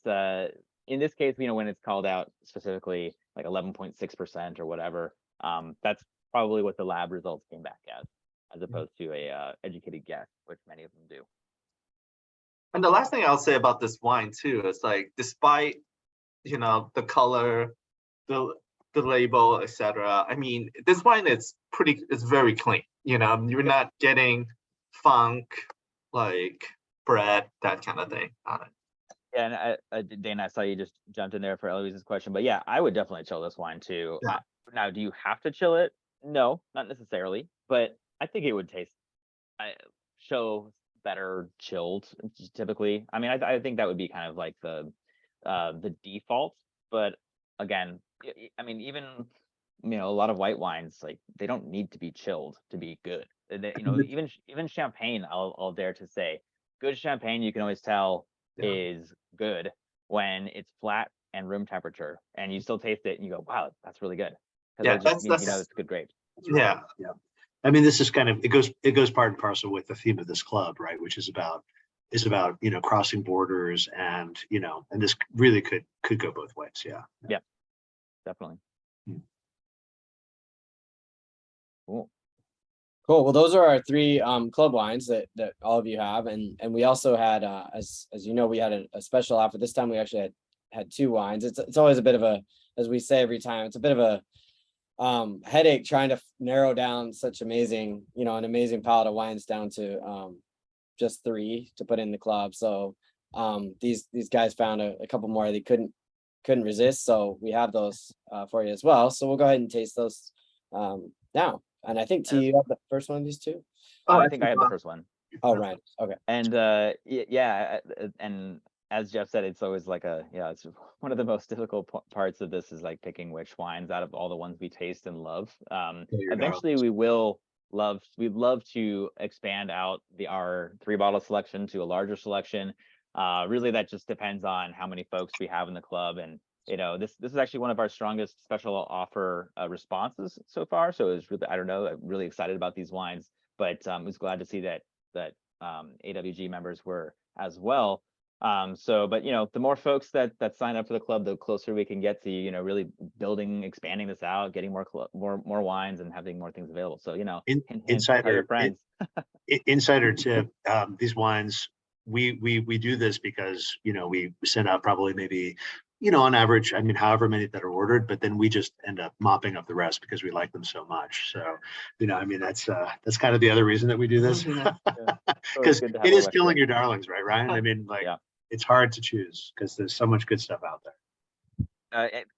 in this case, when it's called out specifically like 11.6% or whatever, that's probably what the lab results came back as opposed to a educated guess, which many of them do. And the last thing I'll say about this wine too is like, despite the color, the label, etc. I mean, this wine is very clean. You're not getting funk, like bread, that kind of thing on it. Yeah, and Dana, I saw you just jumped in there for Eloise's question, but yeah, I would definitely chill this wine too. Yeah. Now, do you have to chill it? No, not necessarily, but I think it would show better chilled typically. I mean, I think that would be kind of like the default, but again, I mean, even a lot of white wines, like they don't need to be chilled to be good. Even champagne, I'll dare to say, good champagne you can always tell is good when it's flat and room temperature, and you still taste it and you go, wow, that's really good. Yeah, that just means it's a good grape. Yeah. I mean, this is kind of, it goes part and parcel with the theme of this club, right? Which is about crossing borders, and and this really could go both ways. Yeah, Definitely. Cool. Well, those are our three club wines that all of you have, and we also had as you know, we had a special offer. This time we actually had two wines. It's always a bit of a, as we say every time, it's a bit of a headache trying to narrow down such amazing, an amazing palette of wines down to just three to put in the club. So these guys found a couple more they couldn't resist, so we have those for you as well. So we'll go ahead and taste those now. And I think T, you have the first one of these two. I think I have the first one. Oh, right. Okay. And yeah, and as Jeff said, it's always like it's one of the most difficult parts of this is like picking which wines out of all the ones we taste and love. Eventually we'd love to expand out our 3-bottle selection to a larger selection. Really that just depends on how many folks we have in the club, and this is actually one of our strongest special offer responses so far. So it's really, I'm really excited about these wines, but I was glad to see that AWG members were as well. But the more folks that sign up for the club, the closer we can get to really expanding this out, getting more wines, and having more things available. So insider your friends. Insider tip: these wines, we do this because we send out probably maybe on average, I mean, however many that are ordered, but then we just end up mopping up the rest because we like them so much. So, I mean, that's kind of the other reason that we do this, because it is killing your darlings, right, Ryan? I mean, like, it's hard to choose because there's so much good stuff out there.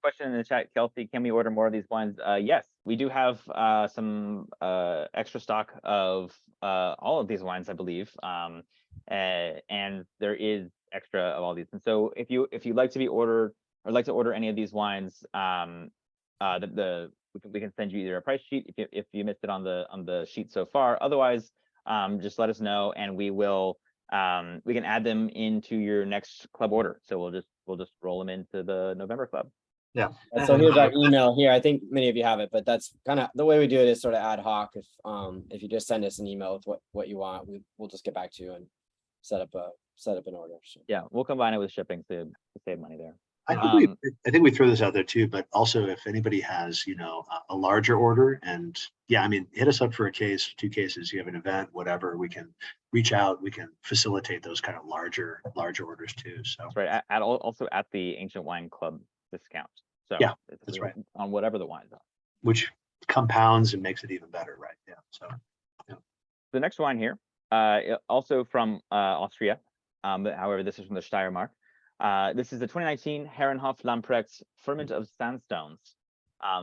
Question in the chat, Kelsey, can we order more of these wines? Yes, we do have some extra stock of all of these wines, I believe, and there is extra of all these. And so if you'd like to be ordered or like to order any of these wines, we can send you either a price sheet if you missed it on the sheet so far. Otherwise, just let us know, and we can add them into your next club order. So we'll just roll them into the November club. Yeah. And so here's our email here. I think many of you have it, but that's kind of the way we do it is sort of ad hoc. If you just send us an email with what you want, we'll just get back to you and set up an order. So. Yeah, we'll combine it with shipping to save money there. I think we throw this out there too, but also if anybody has, a larger order, and I mean, hit us up for a case, 2 cases, you have an event, whatever, we can reach out, we can facilitate those kind of larger orders too. So that's right. Also at the Ancient Wine Club discount. So yeah, that's right. On whatever the wines are. Which compounds and makes it even better, right? Yeah. So the next wine here, also from Austria, but however, this is from the Steiermark. This is the 2019 Herrenhof Lamprecht Furmint of Sandstones.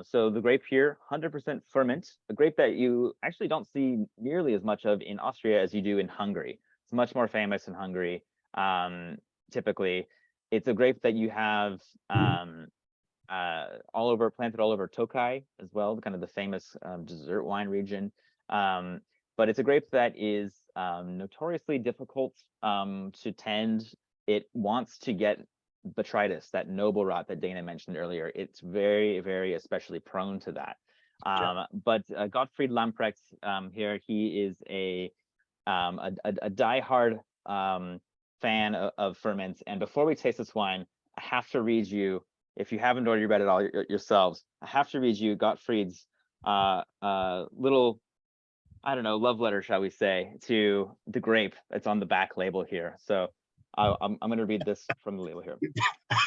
So the grape here, 100% Furmint, a grape that you actually don't see nearly as much of in Austria as you do in Hungary. It's much more famous in Hungary. Typically, it's a grape that you have planted all over Tokaj as well, kind of the famous dessert wine region. But it's a grape that is notoriously difficult to tend. It wants to get botrytis, that noble rot that Dana mentioned earlier. It's very, very especially prone to that. But Gottfried Lamprecht here, he is a diehard fan of ferments. And before we taste this wine, I have to read you, if you haven't already read it all yourselves, I have to read you Gottfried's little, I don't know, love letter, shall we say, to the grape that's on the back label here. So I'm going to read this from the label here.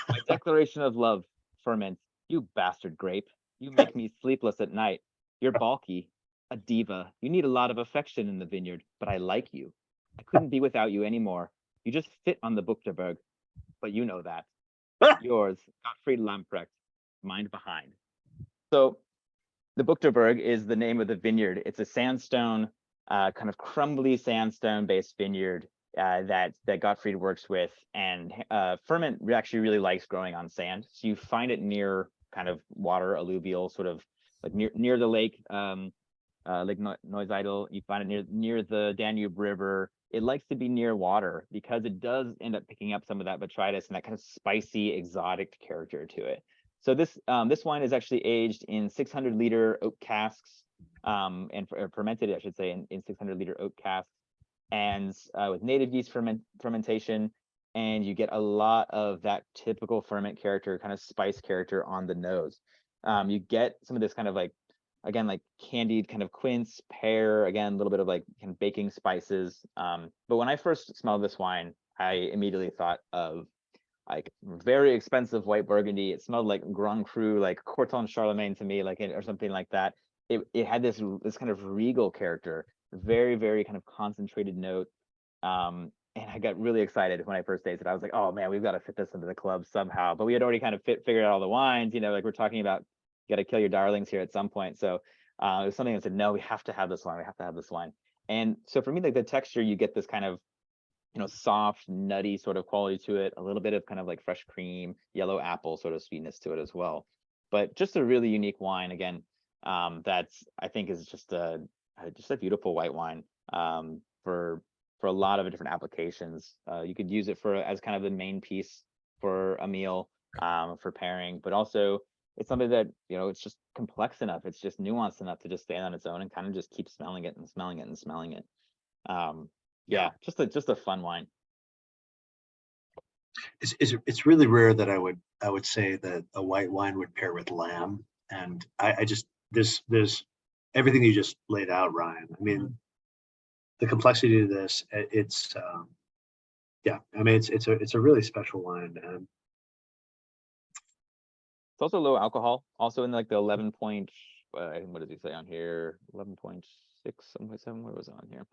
My declaration of love, Furmint, you bastard grape. You make me sleepless at night. You're bulky, a diva. You need a lot of affection in the vineyard, but I like you. I couldn't be without you anymore. You just fit on the Buchterberg, but you know that. Yours, Gottfried Lamprecht, mind behind. So the Buchterberg is the name of the vineyard. It's a sandstone, kind of crumbly sandstone-based vineyard that Gottfried works with. And Furmint actually really likes growing on sand. So you find it near kind of water, alluvial, sort of like near the lake, Lake Neusiedl. You find it near the Danube River. It likes to be near water because it does end up picking up some of that botrytis and that kind of spicy, exotic character to it. So this wine is actually aged in 600-liter oak casks, and fermented, I should say, in 600-liter oak casks, and with native yeast fermentation, and you get a lot of that typical ferment character, kind of spice character on the nose. You get some of this kind of like, again, like candied kind of quince, pear, again, a little bit of like kind of baking spices. But when I first smelled this wine, I immediately thought of like very expensive white Burgundy. It smelled like Grand Cru, like Corton Charlemagne to me, like or something like that. It had this kind of regal character, very, very kind of concentrated note. And I got really excited when I first tasted it. I was like, oh man, we've got to fit this into the club somehow. But we had already kind of figured out all the wines, you know, like we're talking about, you got to kill your darlings here at some point. So it was something that said, no, we have to have this wine. We have to have this wine. And so for me, like the texture, you get this kind of, you know, soft, nutty sort of quality to it, a little bit of kind of like fresh cream, yellow apple sort of sweetness to it as well. But just a really unique wine, again, that's, I think, is just a beautiful white wine for a lot of different applications. You could use it as kind of the main piece for a meal, for pairing, but also it's something that, you know, it's just complex enough, it's just nuanced enough to just stand on its own and kind of just keep smelling it and smelling it and smelling it. Yeah, just a fun wine. It's really rare that I would say that a white wine would pair with lamb, and I just there's everything you just laid out, Ryan. I mean, the complexity of this, it's yeah, I mean, it's a really special wine, and it's also low alcohol, also in like the 11 point, what does he say on here? 11.6, 7.7, what was it on here?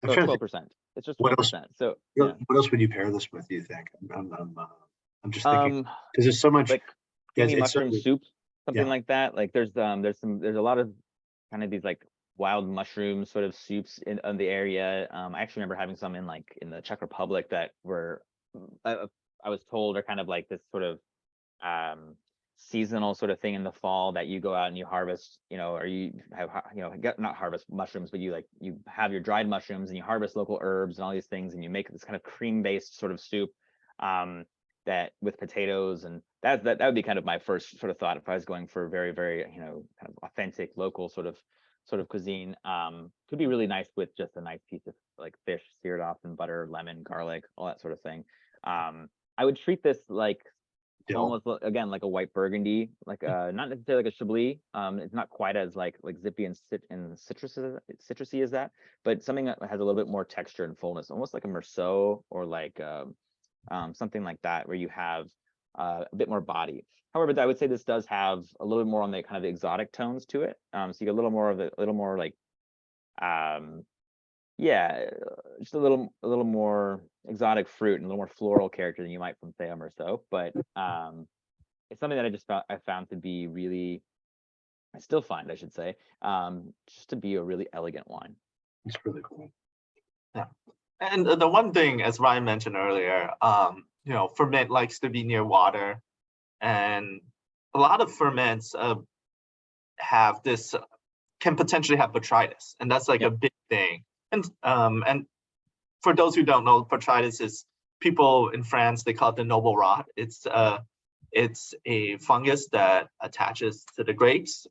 12%. It's just 12%. So yeah. What else would you pair this with, do you think? I'm just thinking, because there's so much, like creamy mushroom certainly, soup, something yeah, like that. Like there's a lot of kind of these like wild mushroom sort of soups in the area. I actually remember having some in the Czech Republic that were I was told are kind of like this sort of seasonal sort of thing in the fall, that you go out and you harvest, you know, or you have, you know, not harvest mushrooms, but you have your dried mushrooms and you harvest local herbs and all these things, and you make this kind of cream-based sort of soup that with potatoes, and that would be kind of my first sort of thought if I was going for very, very, you know, kind of authentic local sort of cuisine. Could be really nice with just a nice piece of like fish seared off in butter, lemon, garlic, all that sort of thing. I would treat this like almost again like a white Burgundy, like not necessarily like a Chablis. It's not quite as like zippy and citrusy as that, but something that has a little bit more texture and fullness, almost like a Merceau or like something like that, where you have a bit more body. However, I would say this does have a little bit more on the kind of the exotic tones to it. So you get a little more like yeah, just a little more exotic fruit and a little more floral character than you might from, say, a Merceau. But it's something that I found to be really, I still find, I should say, just to be a really elegant wine. it's really cool. Yeah. And the one thing, as Ryan mentioned earlier, you know, ferment likes to be near water, and a lot of ferments have this, can potentially have botrytis, and that's like a big thing. And for those who don't know, botrytis is, people in France, they call it the noble rot. It's a fungus that attaches to the grapes,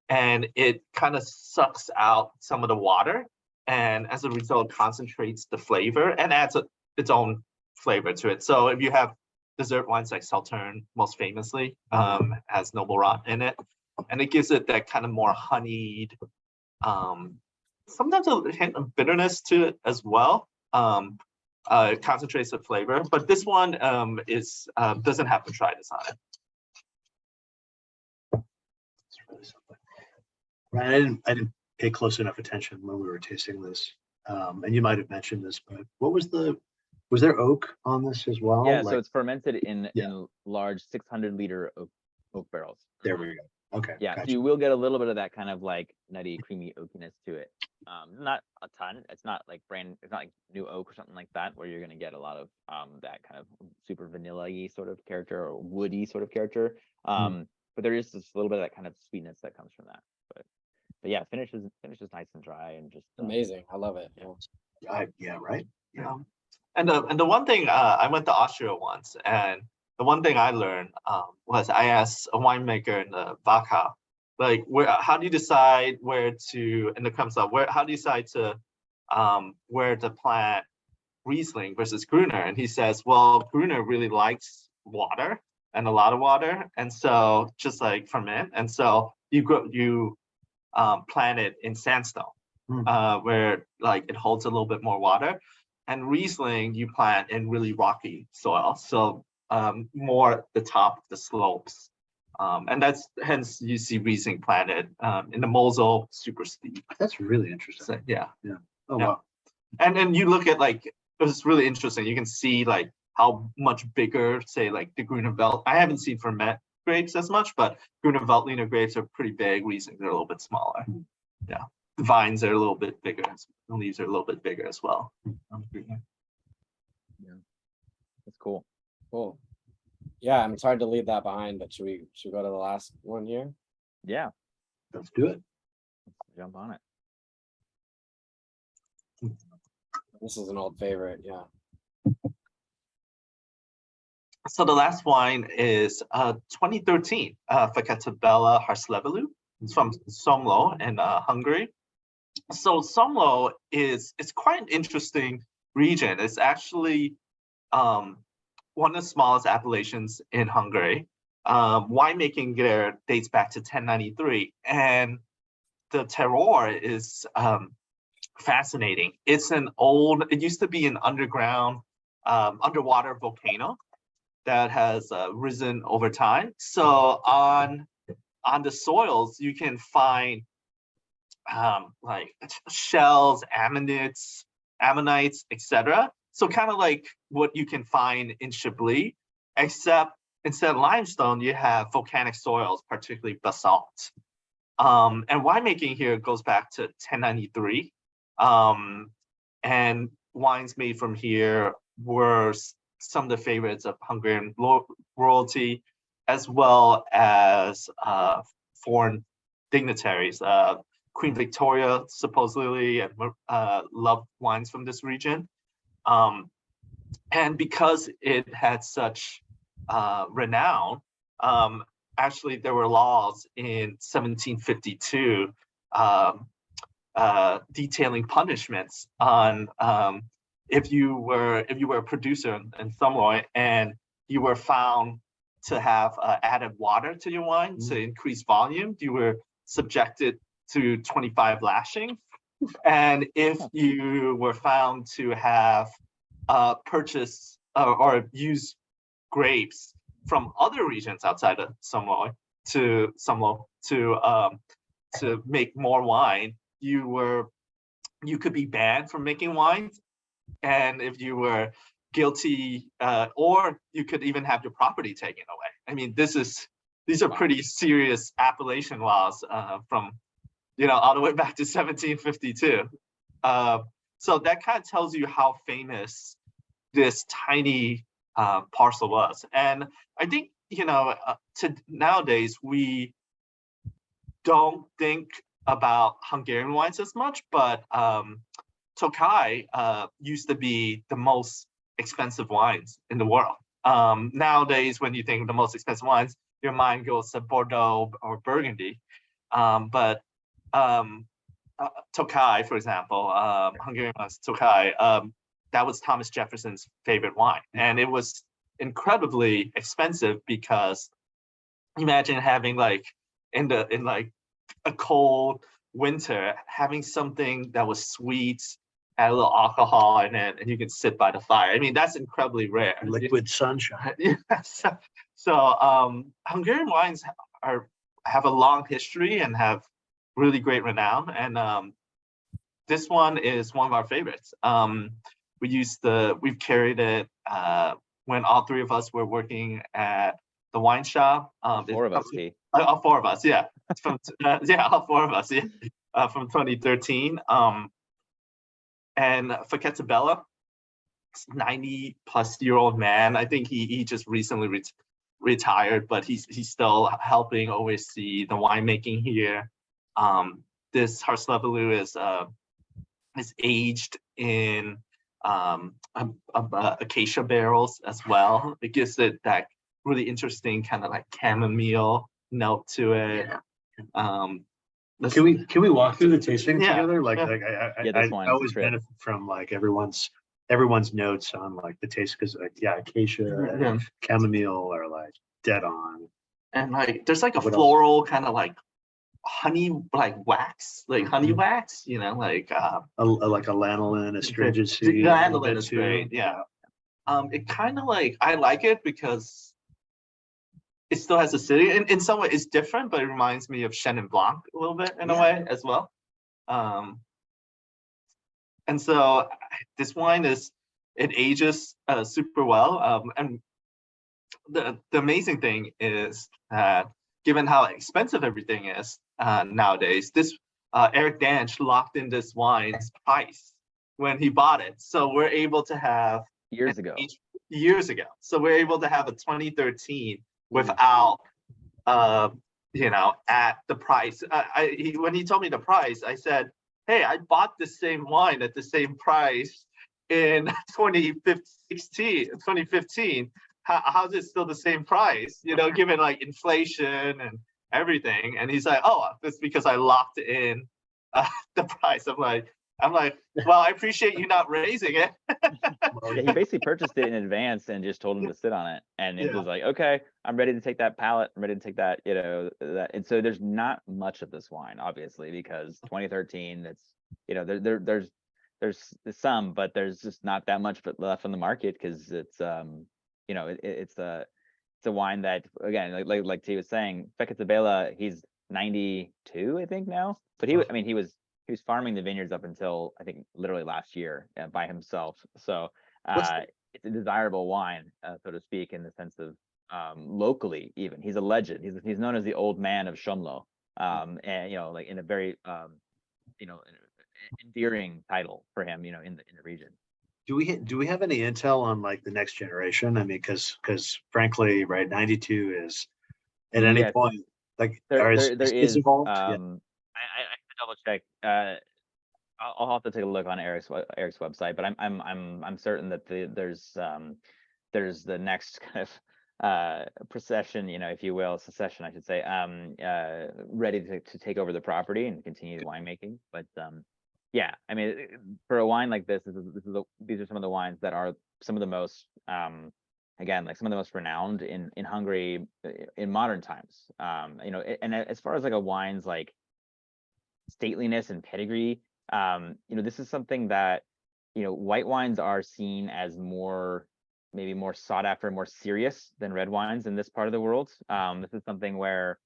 and it kind of sucks out some of the water. and as a result concentrates the flavor and adds its own flavor to it. So if you have dessert wines like Sauternes, most famously, has noble rot in it, and it gives it that kind of more honeyed, sometimes a hint of bitterness to it as well. It concentrates the flavor, but this one doesn't have botrytis on it. It's really something. Right, I didn't pay close enough attention when we were tasting this, and you might have mentioned this, but what was there oak on this as well? Yeah, Like, so it's fermented in Yeah. in large 600-liter oak barrels. there we go. Okay. Yeah, so gotcha. you will get a little bit of that kind of like nutty, creamy oakiness to it. Not a ton. It's not like new oak or something like that, where you're gonna get a lot of that kind of super vanilla-y sort of character or woody sort of character. But there is just a little bit of that kind of sweetness that comes from that. But yeah, finish is nice and dry and just Amazing. I love it. Yeah. Yeah, right. Yeah. And the one thing, I went to Austria once, and the one thing I learned was I asked a winemaker in the Wachau, like, how do you decide where to, and it comes up, how do you decide to where to plant Riesling versus Gruner? And he says, well, Gruner really likes water and a lot of water, and so just like ferment, and so you plant it in sandstone, where like it holds a little bit more water. And Riesling you plant in really rocky soil, so more at the top of the slopes, and that's hence you see Riesling planted in the Mosel, super steep. That's really interesting. So, yeah. Oh Yeah. wow. And then you look at like, it was really interesting. You can see like how much bigger, say like the Grüner Welt. I haven't seen ferment grapes as much, but Grüner Veltliner grapes are pretty big. Riesling are a little bit smaller. Yeah. The vines are a little bit bigger. The leaves are a little bit bigger as well. it's cool. Cool. Yeah, I mean, it's hard to leave that behind, but should we go to the last one here? Yeah, Let's do it. let's jump on it. This is an old favorite. Yeah. So the last wine is 2013 Fekete Béla Hárslevelű. It's from Somló in Hungary. So Somló it's quite an interesting region. It's actually one of the smallest appellations in Hungary. Winemaking there dates back to 1093, and the terroir is fascinating. It used to be an underwater volcano that has risen over time. So on the soils, you can find like shells, ammonites, etc. So kind of like what you can find in Chablis, except instead of limestone, you have volcanic soils, particularly basalt. And winemaking here goes back to 1093. And wines made from here were some of the favorites of Hungarian royalty, as well as foreign dignitaries. Queen Victoria supposedly loved wines from this region. And because it had such renown, actually there were laws in 1752 detailing punishments on if you were a producer in Somló and you were found to have added water to your wine to increase volume, you were subjected to 25 lashings. And if you were found to have purchased or used grapes from other regions outside of Somló to make more wine, you could be banned from making wines. And if you were guilty, or you could even have your property taken away. I mean, these are pretty serious appellation laws from all the way back to 1752. So that kind of tells you how famous this tiny parcel was. And I think nowadays we don't think about Hungarian wines as much, but Tokai used to be the most expensive wines in the world. Nowadays, when you think of the most expensive wines, your mind goes to Bordeaux or Burgundy. But Tokai, for example, Hungarian Wines Tokai, that was Thomas Jefferson's favorite wine. And it was incredibly expensive because imagine having like in like a cold winter, having something that was sweet, had a little alcohol in it, and you can sit by the fire. I mean, that's incredibly rare. Liquid sunshine. So Hungarian wines have a long history and have really great renown. And this one is one of our favorites. We've carried it when all three of us were working at the wine shop. Four of us, all four of us, yeah. From all four of us, yeah. From 2013. And for Catabella, 90-plus-year-old man. I think he just recently retired, but he's still helping oversee the winemaking here. This Hárslevelű is aged in acacia barrels as well. It gives it that really interesting kind of like chamomile note to it. Yeah. Can we walk through the tasting together? Like, Yeah. I always benefit from like everyone's notes on like the taste, because like acacia and chamomile are like dead on. And like there's like a floral kind of like honey, like wax, like honey wax, like like a lanolin, astringency. Lanolin is great, yeah. It kind of like, I like it because it still has acidity. In some way it's different, but it reminds me of Chenin Blanc a little bit in a way as well. And so this wine it ages super well. And the amazing thing is that given how expensive everything is nowadays, this Eric Danch locked in this wine's price when he bought it. So we're able to have years ago. So we're able to have a 2013 without, at the price. When he told me the price, I said, hey, I bought the same wine at the same price in 2015. How's it still the same price? Given like inflation and everything. And he's like, oh, that's because I locked in the price. I'm like, well, I appreciate you not raising it. Yeah, he basically purchased it in advance and just told him to sit on it. And it was like, okay, I'm ready to take that pallet. I'm ready to take that, that. And so there's not much of this wine, obviously, because 2013, it's, there's some, but there's just not that much left on the market, because it's, it's a wine that, again, like T was saying, Fekete Béla, he's 92, I think now, but he was farming the vineyards up until I think literally last year by himself. So it's a desirable wine, so to speak, in the sense of locally. Even he's a legend. He's known as the old man of Somló, and like in a very endearing title for him, in the region. Do we have any intel on like the next generation? I mean, because frankly, right, 92 is at any point like there is involved. I double check. I'll have to take a look on Eric's website, but I'm certain that there's the next kind of secession, I should say, ready to take over the property and continue winemaking. But yeah, I mean, for a wine like this, these are some of the wines that are some of the most again, like some of the most renowned in Hungary in modern times. And as far as like a wine's like stateliness and pedigree, this is something that white wines are seen as maybe more sought after, more serious than red wines in this part of the world. This is something where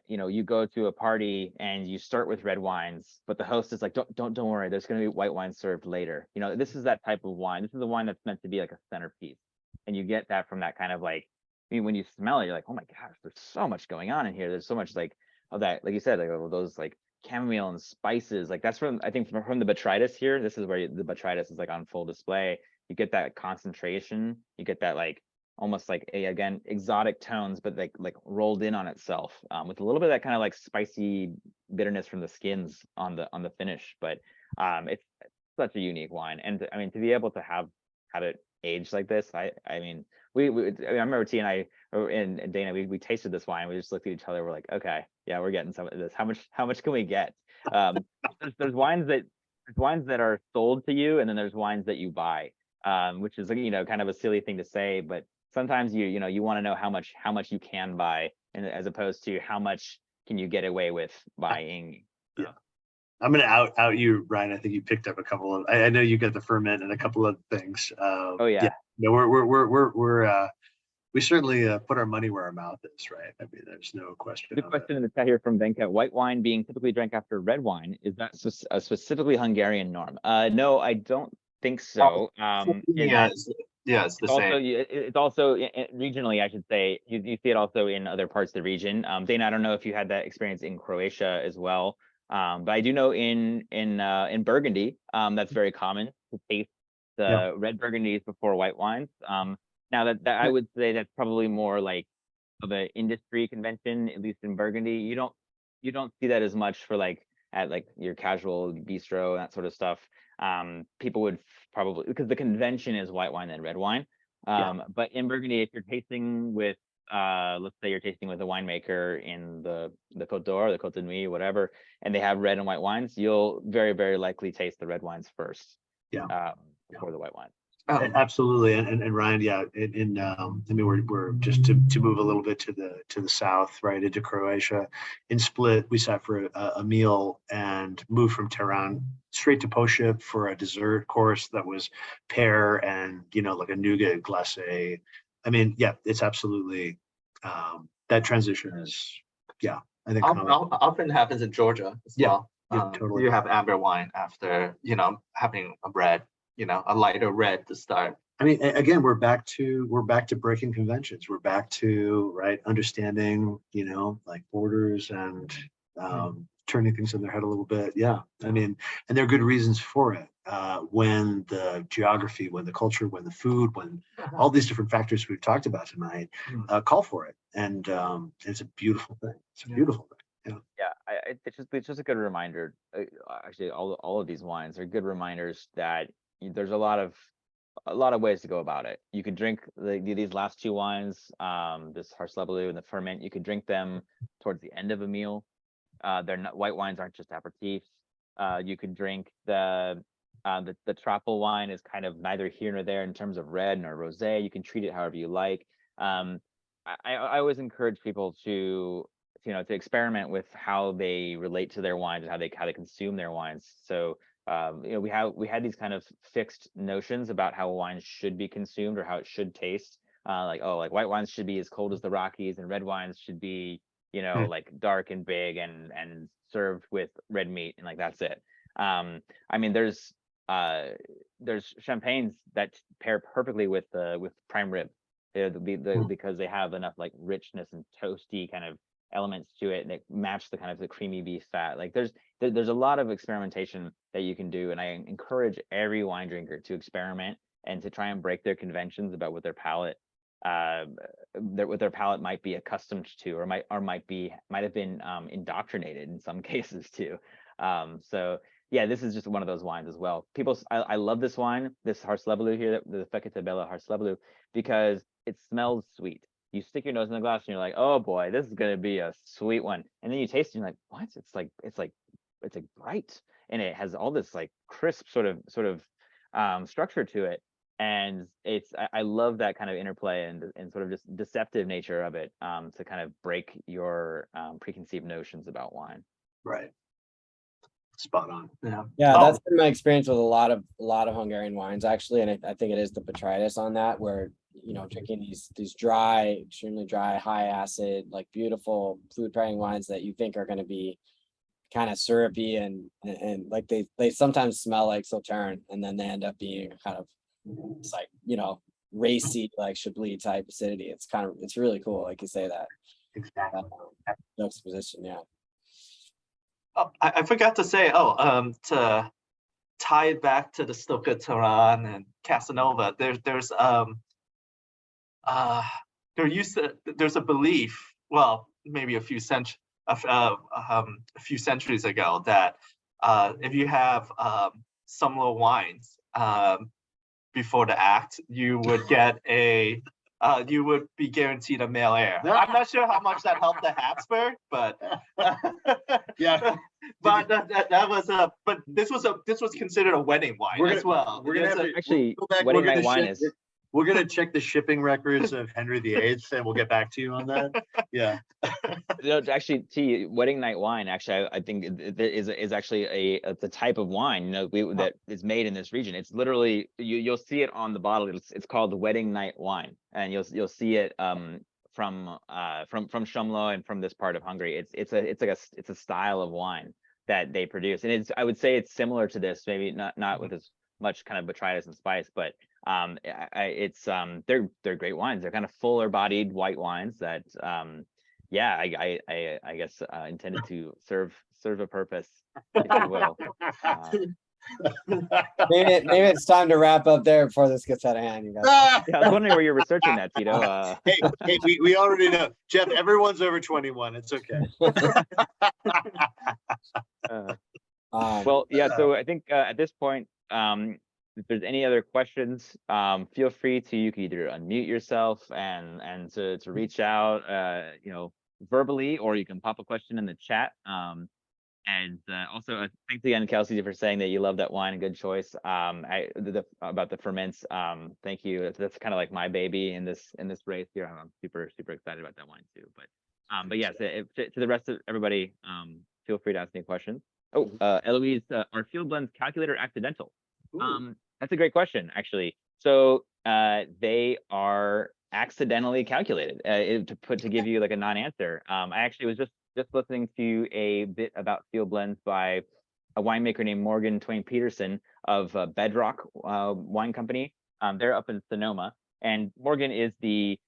you go to a party and you start with red wines, but the host is like, don't worry, there's going to be white wine served later. This is that type of wine. This is a wine that's meant to be like a centerpiece, and you get that from that kind of like, when you smell it, you're like, oh my gosh, there's so much going on in here. There's so much like of that, like you said, like those like chamomile and spices. Like that's from the botrytis here. This is where the botrytis is like on full display. You get that concentration. You get that like almost like again exotic tones, but like rolled in on itself, with a little bit of that kind of like spicy bitterness from the skins on the finish. But it's such a unique wine, and I mean, to be able to have it aged like this, I mean, I remember T and I and Dana, we tasted this wine. We just looked at each other. We're like, okay, yeah, we're getting some of this. How much can we get? There's wines that are sold to you, and then there's wines that you buy, which is kind of a silly thing to say, but sometimes you want to know how much you can buy, and as opposed to how much can you get away with buying. Yeah. I'm gonna out you, Ryan. I think you picked up a couple of. I know you got the Furmint and a couple of things. Oh yeah. No, we certainly put our money where our mouth is, right? I mean, there's no question. Good question in the chat here from Venkat. White wine being typically drank after red wine, is that a specifically Hungarian norm? No, I don't think so. It's the same. It's also regionally, I should say. You see it also in other parts of the region. Dana, I don't know if you had that experience in Croatia as well, but I do know in Burgundy, that's very common to taste the red Burgundies before white wines. Now that I would say that's probably more like of an industry convention, at least in Burgundy. You don't see that as much for at your casual bistro and that sort of stuff. People would probably, because the convention is white wine and red wine. But in Burgundy, if you're tasting with, let's say you're tasting with a winemaker in the Côte d'Or, the Côte de Nuit, whatever, and they have red and white wines, you'll very, very likely taste the red wines first. Before the white wine. Absolutely, and Ryan, I mean, we're just to move a little bit to the south, right, into Croatia. In Split, we sat for a meal and moved from Teran straight to Poship for a dessert course that was pear and like a nougat glacé. I mean, it's absolutely that transition is I think often happens in Georgia as well. Totally. You have amber wine after having a red. A lighter red to start. I mean, again, we're back to breaking conventions. We're back to understanding, like borders and turning things on their head a little bit. Yeah, I mean, and there are good reasons for it. When the geography, when the culture, when the food, when all these different factors we've talked about tonight call for it, and it's a beautiful thing. It's a beautiful thing. It's just a good reminder. Actually, all of these wines are good reminders that there's a lot of ways to go about it. You could drink these last two wines, this Hárslevelű and the Furmint. You could drink them towards the end of a meal. They're not, white wines aren't just aperitifs. You could drink the Trapl wine is kind of neither here nor there in terms of red nor rosé. You can treat it however you like. I always encourage people to experiment with how they relate to their wines and how they consume their wines. So we had these kind of fixed notions about how wine should be consumed or how it should taste. Like white wines should be as cold as the Rockies, and red wines should be like dark and big and served with red meat, and that's it. I mean, there's champagnes that pair perfectly with prime rib, because they have enough richness and toasty kind of elements to it, and it match the kind of the creamy beef fat. There's a lot of experimentation that you can do, and I encourage every wine drinker to experiment and to try and break their conventions about what their palate might be accustomed to, or might have been indoctrinated in some cases too. So this is just one of those wines as well. I love this wine, this Hárslevelű here, the Fekete Béla Hárslevelű, because it smells sweet. You stick your nose in the glass and you're like, oh boy, this is gonna be a sweet one. And then you taste it and you're like, what? It's like bright, and it has all this crisp sort of structure to it. And I love that kind of interplay and sort of just deceptive nature of it, to kind of break your preconceived notions about wine. Right. Spot on. That's been my experience with a lot of Hungarian wines, actually, and I think it is the botrytis on that, where drinking these dry, extremely dry, high acid, beautiful food pairing wines that you think are going to be kind of syrupy and they sometimes smell like Sauternes, and then they end up being kind of racy, Chablis type acidity. It's really cool, like you say that. Exactly. Juxtaposition, Oh, I forgot to say, to tie it back to the Štoka, Teran, and Casanova, there's a belief, well, maybe a few centuries ago, that if you have Somló wines before the act, you would get a you would be guaranteed a male heir. I'm not sure how much that helped the Habsburg, but Yeah. but that was but this was considered a wedding wine as well. We're gonna have to Actually, go back. wedding We're gonna night wine check. is We're gonna check the shipping records of Henry VIII, and we'll get back to you on that. Yeah. no, actually T wedding night wine. Actually, I think there is actually a type of wine, you know, that is made in this region. It's literally you'll see it on the bottle. It's called the wedding night wine, and you'll see it from Somló and from this part of Hungary. It's a style of wine that they produce, and I would say it's similar to this, maybe not with as much kind of botrytis and spice, but they're great wines. They're kind of fuller bodied white wines that yeah, I guess intended to serve a purpose, if you will. Maybe it's time to wrap up there before this gets out of hand, you guys. Yeah, I was wondering where you're researching that, Tito. Hey, we already know, Jeff. Everyone's over 21. It's okay. Well, yeah. So I think at this point, if there's any other questions, feel free to, you can either unmute yourself and to reach out, you know, verbally, or you can pop a question in the chat. And also thanks again, Kelsey, for saying that you love that wine. Good choice. About the ferments. Thank you. That's kind of like my baby in this race here. I'm super excited about that wine too. But yeah, to the rest of everybody, feel free to ask any questions. Oh, Eloise, are field blends calculated or accidental? That's a great question, actually. So they are accidentally calculated. To give you like a non-answer. I actually was just listening to a bit about field blends by a winemaker named Morgan Twain Peterson of Bedrock Wine Company. They're up in Sonoma, and Morgan is the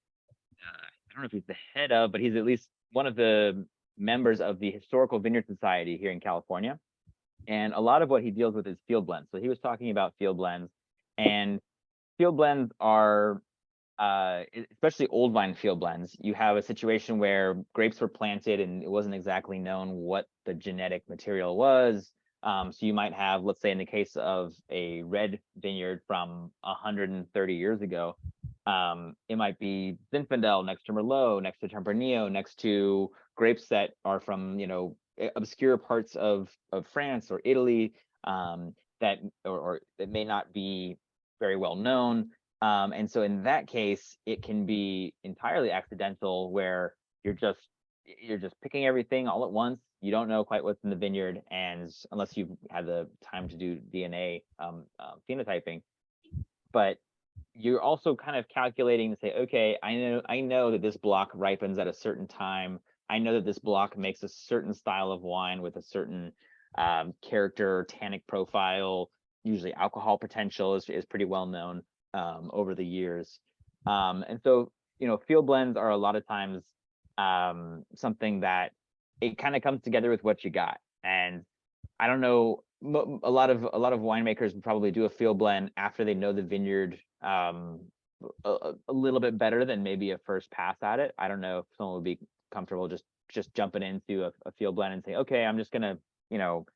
I don't know if he's the head of, but he's at least one of the members of the Historical Vineyard Society here in California. And a lot of what he deals with is field blends. So he was talking about field blends, and field blends are, especially old vine field blends, you have a situation where grapes were planted and it wasn't exactly known what the genetic material was. So you might have, let's say in the case of a red vineyard from 130 years ago, it might be Zinfandel next to Merlot, next to Tempranillo, next to grapes that are from, you know, obscure parts of France or Italy, that may not be very well known. And so in that case, it can be entirely accidental, where you're just picking everything all at once. You don't know quite what's in the vineyard, and unless you've had the time to do DNA phenotyping. But you're also kind of calculating to say, okay, I know that this block ripens at a certain time. I know that this block makes a certain style of wine with a certain character, tannic profile. Usually alcohol potential is pretty well known over the years. And so, you know, field blends are a lot of times something that it kind of comes together with what you got. And I don't know, a lot of winemakers would probably do a field blend after they know the vineyard a little bit better than maybe a first pass at it. I don't know if someone would be comfortable just jumping into a field blend and say, okay, I'm just gonna, you know,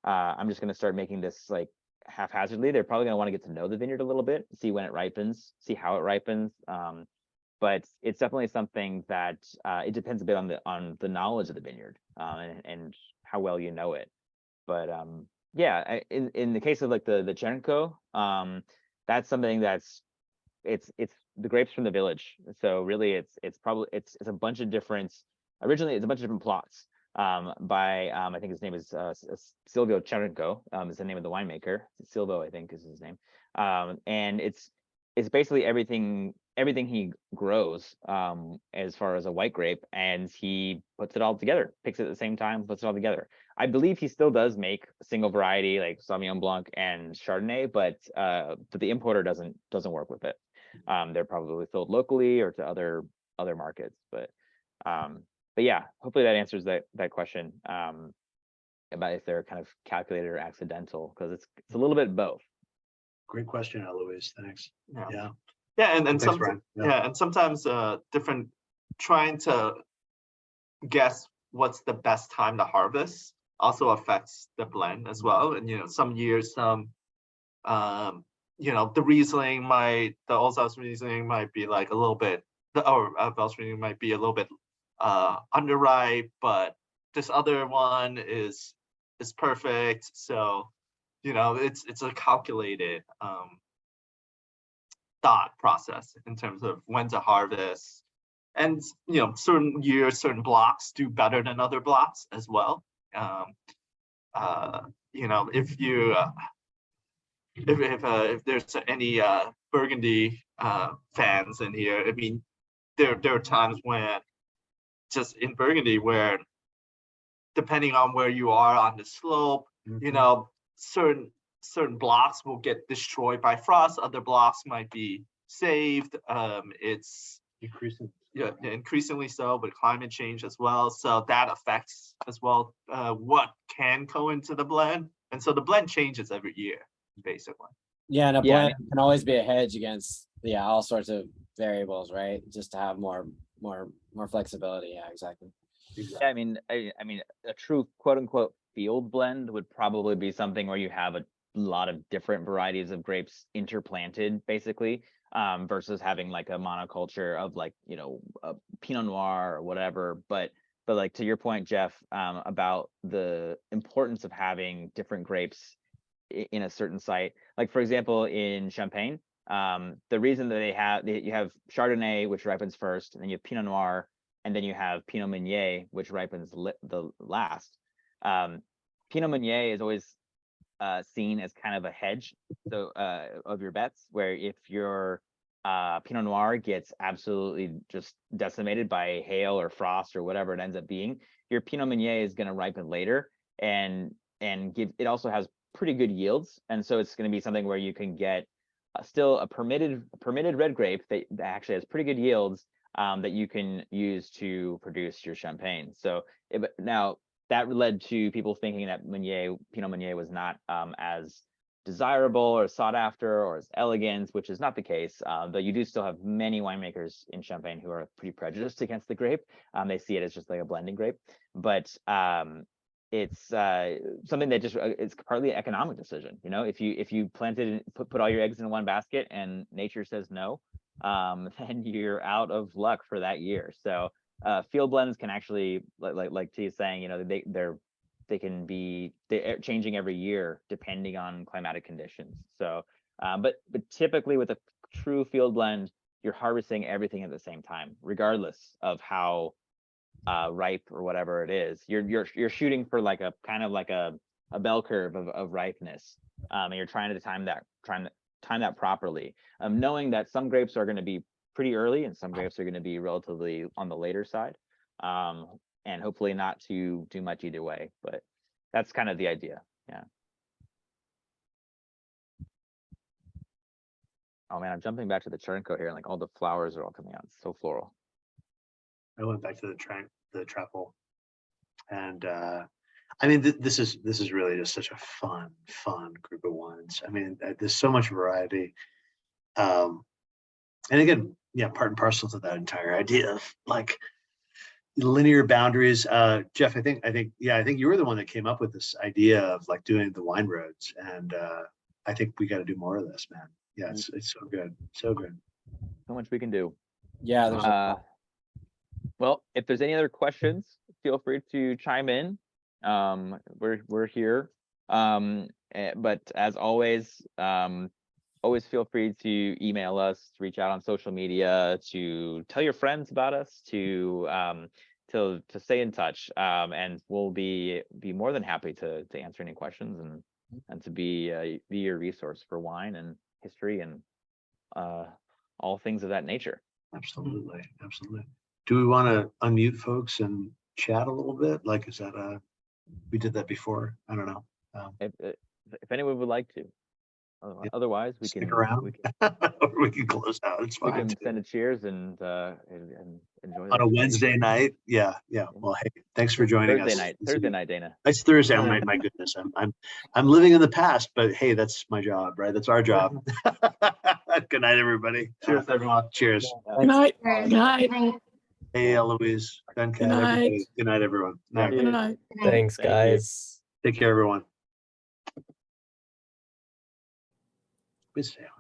I'm just gonna start making this like haphazardly. They're probably gonna want to get to know the vineyard a little bit, see when it ripens, see how it ripens. But it's definitely something that it depends a bit on the knowledge of the vineyard and how well you know it. But yeah, in the case of like the Črnko, that's something that's it's the grapes from the village. So really it's a bunch of different, originally it's a bunch of different plots by I think his name is Silvio Cherenko, is the name of the winemaker. Silvo, I think, is his name. And it's basically everything he grows as far as a white grape, and he puts it all together, picks it at the same time, puts it all together. I believe he still does make single variety like Sauvignon Blanc and Chardonnay, but the importer doesn't work with it. They're probably sold locally or to other markets, but yeah, hopefully that answers that question about if they're kind of calculated or accidental, because it's a little bit both. Great question, Eloise. Thanks. Yeah. Yeah, and Thanks, Brian. yeah, and sometimes different, trying to guess what's the best time to harvest also affects the blend as well. And you know, some years the Riesling the Alsace Riesling might be like a little bit, Welsh Riesling might be a little bit underripe, but this other one is perfect. So, it's a calculated thought process in terms of when to harvest. And, certain years, certain blocks do better than other blocks as well. If you, if there's any Burgundy fans in here, I mean, there are times when just in Burgundy where, depending on where you are on the slope, certain blocks will get destroyed by frost. Other blocks might be saved. It's increasingly so with climate change as well. So that affects as well what can go into the blend. And so the blend changes every year, basically. Yeah, and a blend can always be a hedge against all sorts of variables, right? Just to have more flexibility. Yeah, exactly. Yeah, I mean, a true quote unquote field blend would probably be something where you have a lot of different varieties of grapes interplanted, basically, versus having like a monoculture of like, a Pinot Noir or whatever. But like to your point, Jeff, about the importance of having different grapes in a certain site. Like for example, in Champagne, the reason that you have Chardonnay, which ripens first, and then you have Pinot Noir, and then you have Pinot Meunier, which ripens the last. Pinot Meunier is always seen as kind of a hedge of your bets, where if your Pinot Noir gets absolutely just decimated by hail or frost or whatever it ends up being, your Pinot Meunier is going to ripen later and it also has pretty good yields, and so it's going to be something where you can get still a permitted red grape that actually has pretty good yields that you can use to produce your champagne. So now that led to people thinking that Pinot Meunier was not as desirable or sought after or as elegant, which is not the case. Though you do still have many winemakers in Champagne who are pretty prejudiced against the grape. They see it as just like a blending grape, but it's something that just it's partly an economic decision. If you planted and put all your eggs in one basket and nature says no, then you're out of luck for that year. So field blends can actually, like T is saying, they're changing every year depending on climatic conditions. So but typically with a true field blend, you're harvesting everything at the same time, regardless of how ripe or whatever it is. You're shooting for like a kind of like a bell curve of ripeness, and you're trying to time that properly, knowing that some grapes are going to be pretty early and some grapes are going to be relatively on the later side, and hopefully not to do much either way. But that's kind of the idea. Yeah. Oh man, I'm jumping back to the Črnko here, and like all the flowers are all coming out. It's so floral. I went back to the Trapl, and I mean, this is really just such a fun group of wines. I mean, there's so much variety, and again, part and parcel to that entire idea of like linear boundaries. Jeff, I think you were the one that came up with this idea of like doing the wine roads, and I think we got to do more of this, man. Yeah, it's so good, so good. So much we can do. Yeah, there's well, if there's any other questions, feel free to chime in. We're here. But as always, always feel free to email us, to reach out on social media, to tell your friends about us, to stay in touch. And we'll be more than happy to answer any questions and to be your resource for wine and history and all things of that nature. Absolutely. Do we want to unmute folks and chat a little bit? Like, is that we did that before? I don't know. If anyone would like to. Otherwise, we Stick can around. We can close out. It's fine. We can send a cheers and enjoy on a Wednesday night. Yeah. Well, hey, thanks for joining us. Thursday night, Dana. It's Thursday. Oh, my goodness. I'm living in the past, but hey, that's my job, right? That's our job. Good night, everybody. Cheers, everyone. Cheers. Good night. Good night. Hey, Eloise. Duncan. Good night. Everybody. Good night, everyone. Good night. Thanks, guys. Take care, everyone. Good sailing.